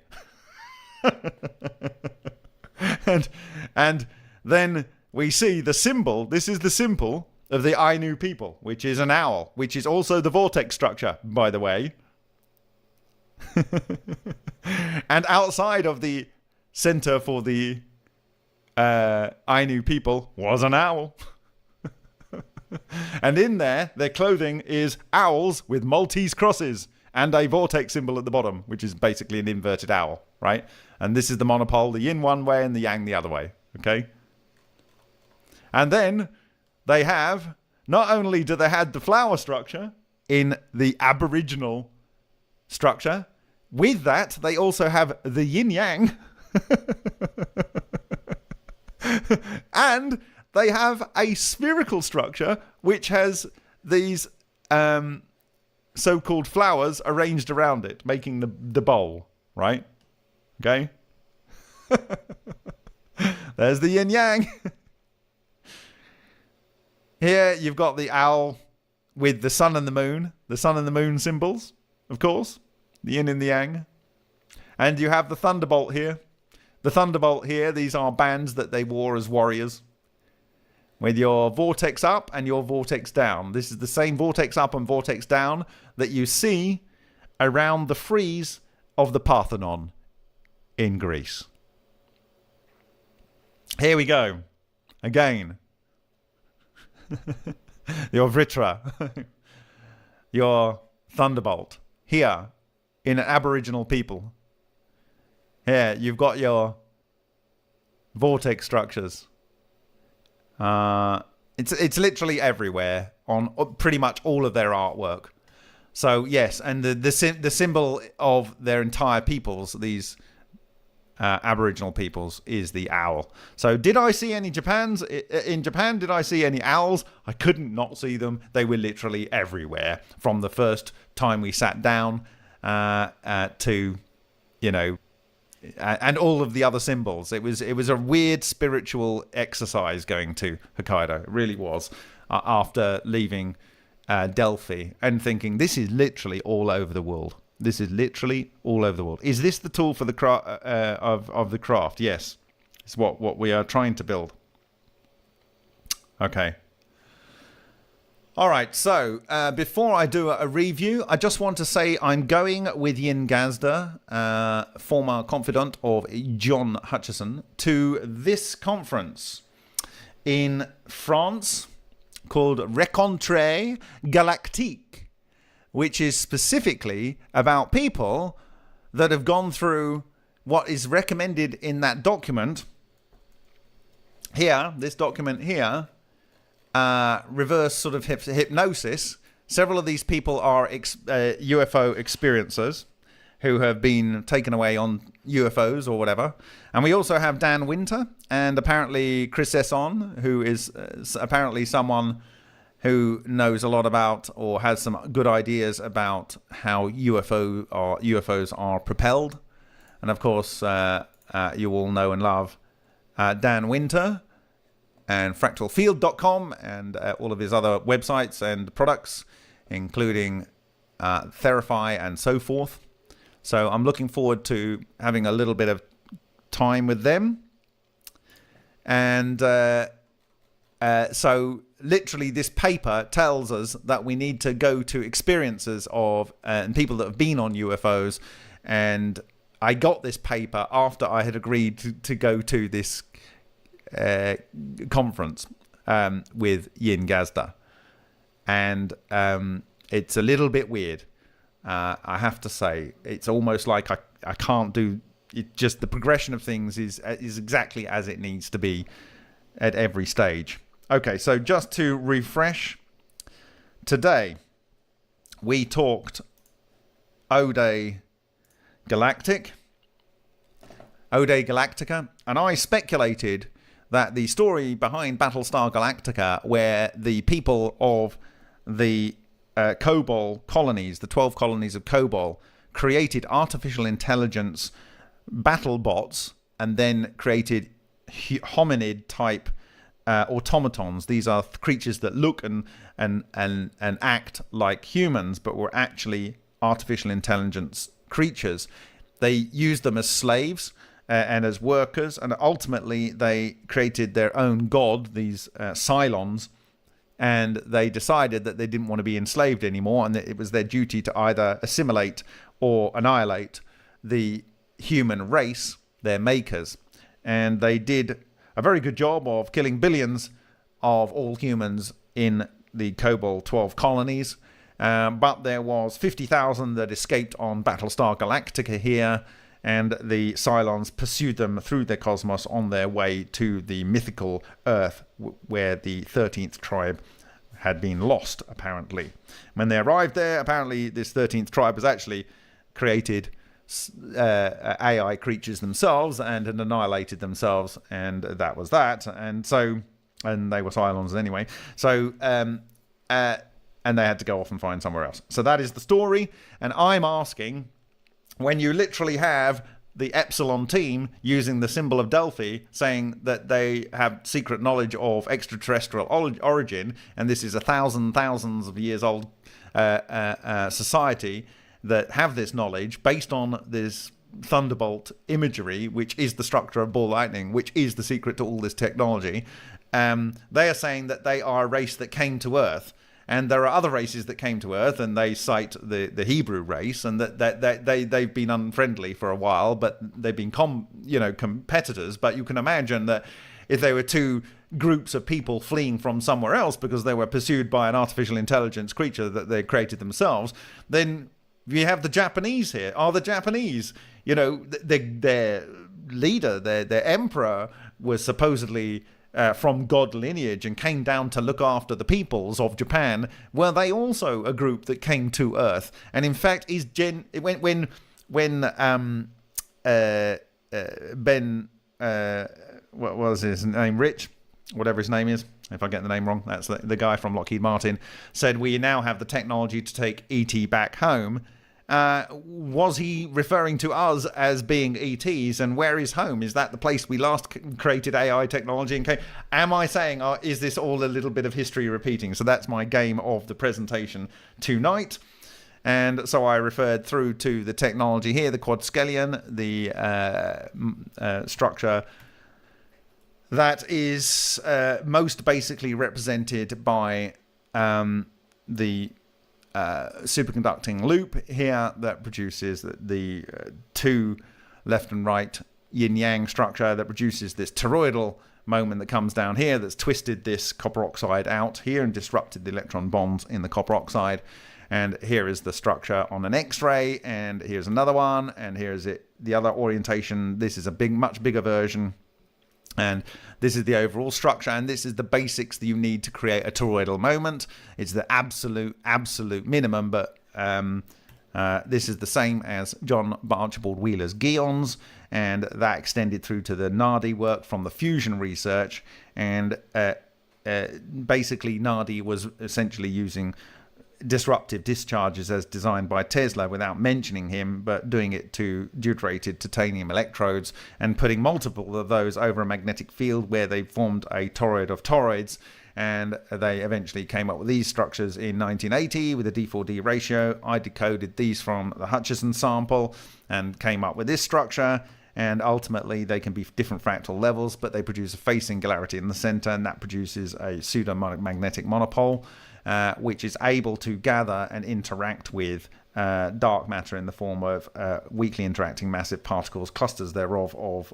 and then we see the symbol. This is the symbol of the Ainu people, which is an owl, which is also the vortex structure, by the way. And outside of the center for the Ainu people was an owl. And in there, their clothing is owls with Maltese crosses and a vortex symbol at the bottom, which is basically an inverted owl, right? And this is the monopole, the yin one way and the yang the other way, okay? And then they have, not only do they have the flower structure in the Aboriginal structure, with that, they also have the yin-yang. And they have a spherical structure which has these so-called flowers arranged around it, making the bowl, right? Okay? There's the yin-yang. Here you've got the owl with the sun and the moon symbols, of course, the yin and the yang. And you have the thunderbolt here. The thunderbolt here, these are bands that they wore as warriors. With your vortex up and your vortex down. This is the same vortex up and vortex down that you see around the frieze of the Parthenon in Greece. Here we go. Again. Your Vritra. Your thunderbolt. Here, in an Aboriginal people. Here, you've got your vortex structures. It's literally everywhere on pretty much all of their artwork. So yes, and the symbol of their entire peoples, these Aboriginal peoples, is the owl. So did I see any Japans in Japan? Did I see any owls? I couldn't not see them. They were literally everywhere from the first time we sat down to, you know, and all of the other symbols. It was a weird spiritual exercise going to Hokkaido. It really was. After leaving Delphi and thinking, this is literally all over the world. This is literally all over the world. Is this the tool for the of the craft? Yes. It's what we are trying to build. Okay. All right, so before I do a review, I just want to say I'm going with Yin Gazda, former confidant of John Hutchison, to this conference in France called Rencontre Galactique, which is specifically about people that have gone through what is recommended in that document here, this document here, reverse sort of hypnosis. Several of these people are UFO experiencers who have been taken away on UFOs or whatever. And we also have Dan Winter and apparently Chris Esson, who is apparently someone who knows a lot about or has some good ideas about how UFOs are propelled. And of course, you all know and love Dan Winter and fractalfield.com and all of his other websites and products, including Therify and so forth. So I'm looking forward to having a little bit of time with them. And so literally this paper tells us that we need to go to experiences of and people that have been on UFOs. And I got this paper after I had agreed to go to this conference with Yin Gazda, and it's a little bit weird. I have to say, it's almost like I can't do it. Just the progression of things is exactly as it needs to be at every stage. Okay, so just to refresh, today we talked Ode Galactica, and I speculated that the story behind Battlestar Galactica, where the people of the Kobol colonies, the 12 colonies of Kobol, created artificial intelligence battle bots and then created hominid-type automatons. These are creatures that look and act like humans, but were actually artificial intelligence creatures. They used them as slaves and as workers, and ultimately they created their own god, these Cylons, and they decided that they didn't want to be enslaved anymore, and that it was their duty to either assimilate or annihilate the human race, their makers. And they did a very good job of killing billions of all humans in the Kobol 12 colonies, but there was 50,000 that escaped on Battlestar Galactica here, and the Cylons pursued them through the cosmos on their way to the mythical Earth, where the 13th tribe had been lost, apparently. When they arrived there, apparently this 13th tribe was actually created AI creatures themselves and had annihilated themselves, and that was that. And they were Cylons anyway. So, and they had to go off and find somewhere else. So that is the story, and I'm asking, when you literally have the Epsilon team using the symbol of Delphi saying that they have secret knowledge of extraterrestrial origin, and this is thousands of years old society that have this knowledge based on this thunderbolt imagery, which is the structure of ball lightning, which is the secret to all this technology. They are saying that they are a race that came to Earth. And there are other races that came to Earth, and they cite the Hebrew race, and that they've been unfriendly for a while, but they've been competitors. But you can imagine that if there were two groups of people fleeing from somewhere else because they were pursued by an artificial intelligence creature that they created themselves, then we have the Japanese here. Are the Japanese, their leader, their emperor was supposedly from god lineage and came down to look after the peoples of Japan. Were they also a group that came to Earth? And in fact, when Ben what was his name, Rich, whatever his name is, if I get the name wrong, that's the guy from Lockheed Martin, said we now have the technology to take ET back home. Was he referring to us as being ETs, and where is home? Is that the place we last created AI technology? And am I saying, is this all a little bit of history repeating? So that's my game of the presentation tonight. And so I referred through to the technology here, the quadskelion, the structure that is most basically represented by the superconducting loop here that produces the two left and right yin-yang structure that produces this toroidal moment that comes down here that's twisted this copper oxide out here and disrupted the electron bonds in the copper oxide. And here is the structure on an X-ray, and here's another one, and here's the other orientation. This is a much bigger version. And this is the overall structure, and this is the basics that you need to create a toroidal moment. It's the absolute minimum, but this is the same as John Archibald Wheeler's Geons, and that extended through to the NADI work from the fusion research. And basically, NADI was essentially using disruptive discharges as designed by Tesla without mentioning him, but doing it to deuterated titanium electrodes and putting multiple of those over a magnetic field where they formed a toroid of toroids. And they eventually came up with these structures in 1980 with a D4D ratio. I decoded these from the Hutchison sample and came up with this structure. And ultimately, they can be different fractal levels, but they produce a phase singularity in the center, and that produces a pseudo-magnetic monopole, which is able to gather and interact with dark matter in the form of weakly interacting massive particles, clusters thereof of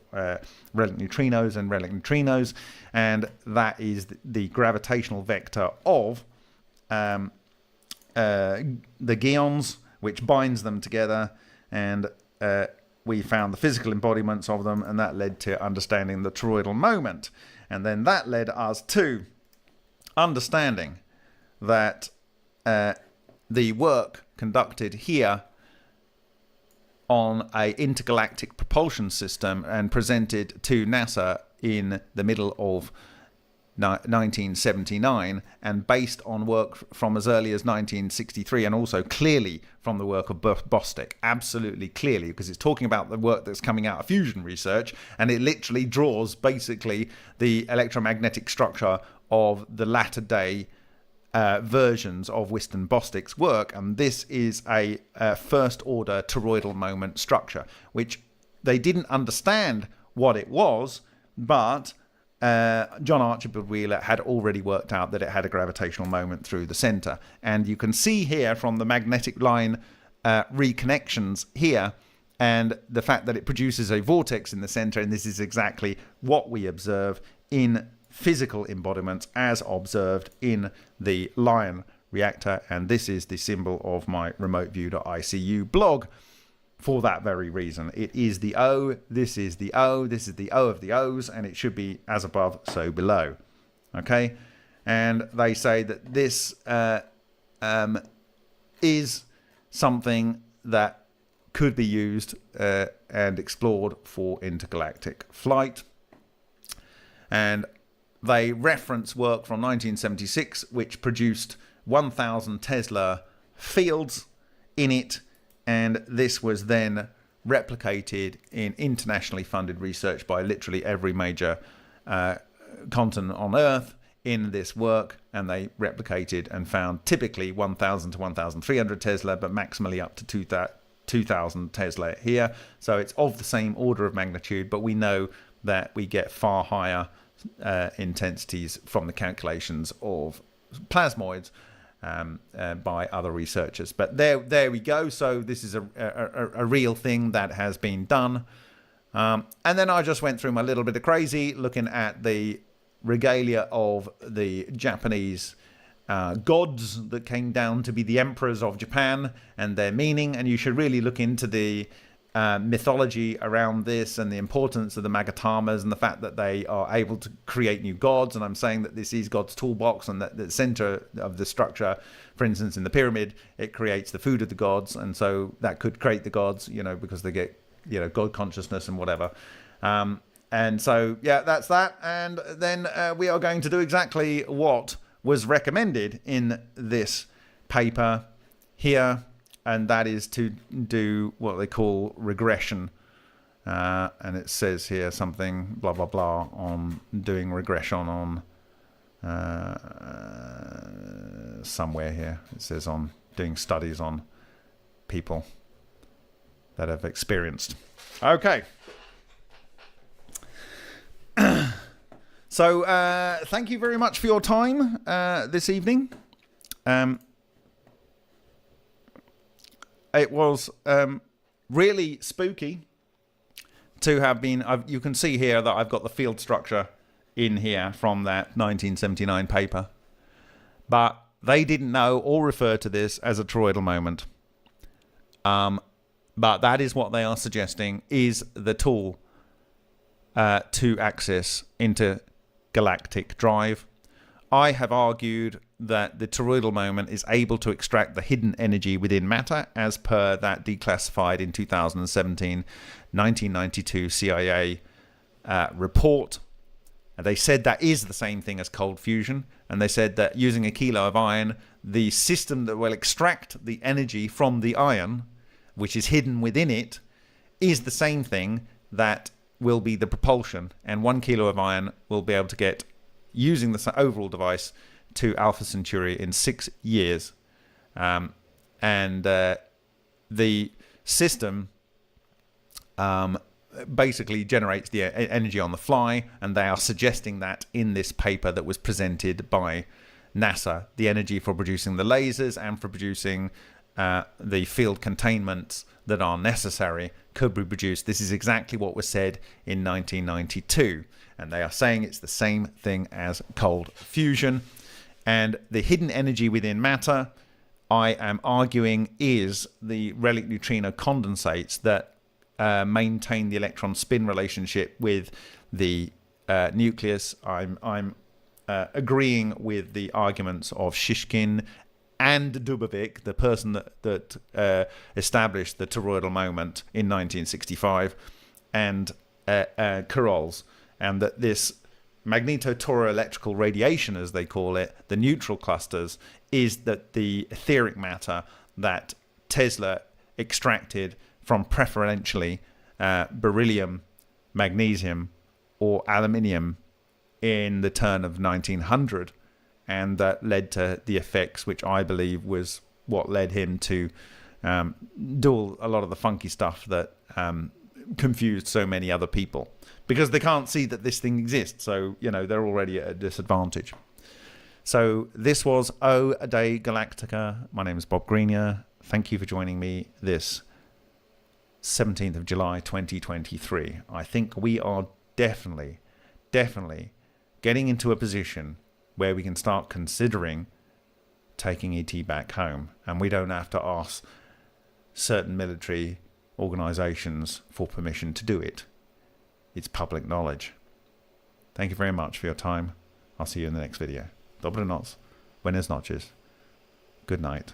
relic neutrinos and relic neutrinos, and that is the gravitational vector of the Geons, which binds them together, and we found the physical embodiments of them, and that led to understanding the toroidal moment. And then that led us to understanding that the work conducted here on an intergalactic propulsion system and presented to NASA in the middle of 1979, and based on work from as early as 1963, and also clearly from the work of Bostick, absolutely clearly, because it's talking about the work that's coming out of fusion research, and it literally draws basically the electromagnetic structure of the latter day versions of Wiston Bostick's work. And this is a first order toroidal moment structure, which they didn't understand what it was, but John Archibald Wheeler had already worked out that it had a gravitational moment through the center. And you can see here from the magnetic line reconnections here, and the fact that it produces a vortex in the center, and this is exactly what we observe in physical embodiments as observed in the Lion reactor. And this is the symbol of my remoteview.icu blog for that very reason. It is the O, this is the O, this is the O of the O's, and it should be as above, so below. Okay? And they say that this is something that could be used and explored for intergalactic flight. And they reference work from 1976, which produced 1,000 Tesla fields in it, and this was then replicated in internationally funded research by literally every major continent on Earth in this work, and they replicated and found typically 1,000 to 1,300 Tesla, but maximally up to 2,000 Tesla here. So it's of the same order of magnitude, but we know that we get far higher intensities from the calculations of plasmoids by other researchers. But there we go. So this is a real thing that has been done. And then I just went through my little bit of crazy, looking at the regalia of the Japanese gods that came down to be the emperors of Japan and their meaning. And you should really look into the mythology around this and the importance of the Magatamas and the fact that they are able to create new gods. And I'm saying that this is God's toolbox, and that the center of the structure, for instance, in the pyramid, it creates the food of the gods. And so that could create the gods, because they get, God consciousness and whatever. And so, yeah, that's that. And then we are going to do exactly what was recommended in this paper here. and that is to do what they call regression. And it says here something blah blah blah on doing regression on somewhere here. It says on doing studies on people that have experienced. Okay. So thank you very much for your time this evening. It was really spooky to have been. You can see here that I've got the field structure in here from that 1979 paper, but they didn't know or refer to this as a toroidal moment. But that is what they are suggesting is the tool to access intergalactic drive. I have argued that the toroidal moment is able to extract the hidden energy within matter as per that declassified in 2017 1992 CIA report. And they said that is the same thing as cold fusion, and they said that using a kilo of iron, the system that will extract the energy from the iron, which is hidden within it, is the same thing that will be the propulsion, and 1 kilo of iron will be able to get, using the overall device, to Alpha Centauri in 6 years. And the system basically generates the energy on the fly, and they are suggesting that in this paper that was presented by NASA, the energy for producing the lasers and for producing the field containments that are necessary could be produced. This is exactly what was said in 1992, and they are saying it's the same thing as cold fusion. And the hidden energy within matter, I am arguing, is the relic neutrino condensates that maintain the electron spin relationship with the nucleus. I'm agreeing with the arguments of Shishkin and Dubovik, the person that established the toroidal moment in 1965, and Pharaohs, and that this magnetotoroelectrical radiation, as they call it, the neutral clusters, is that the etheric matter that Tesla extracted from preferentially beryllium, magnesium, or aluminium in the turn of 1900, and that led to the effects which I believe was what led him to do a lot of the funky stuff that confused so many other people, because they can't see that this thing exists. So, you know, they're already at a disadvantage. So this was O Day Galactica. My name is Bob Greenyer. Thank you for joining me this 17th of July 2023. I think we are definitely getting into a position where we can start considering taking ET back home, and we don't have to ask certain military organizations for permission to do it. It's public knowledge. Thank you very much for your time. I'll see you in the next video. Dobry noc. Buenas noches. Good night.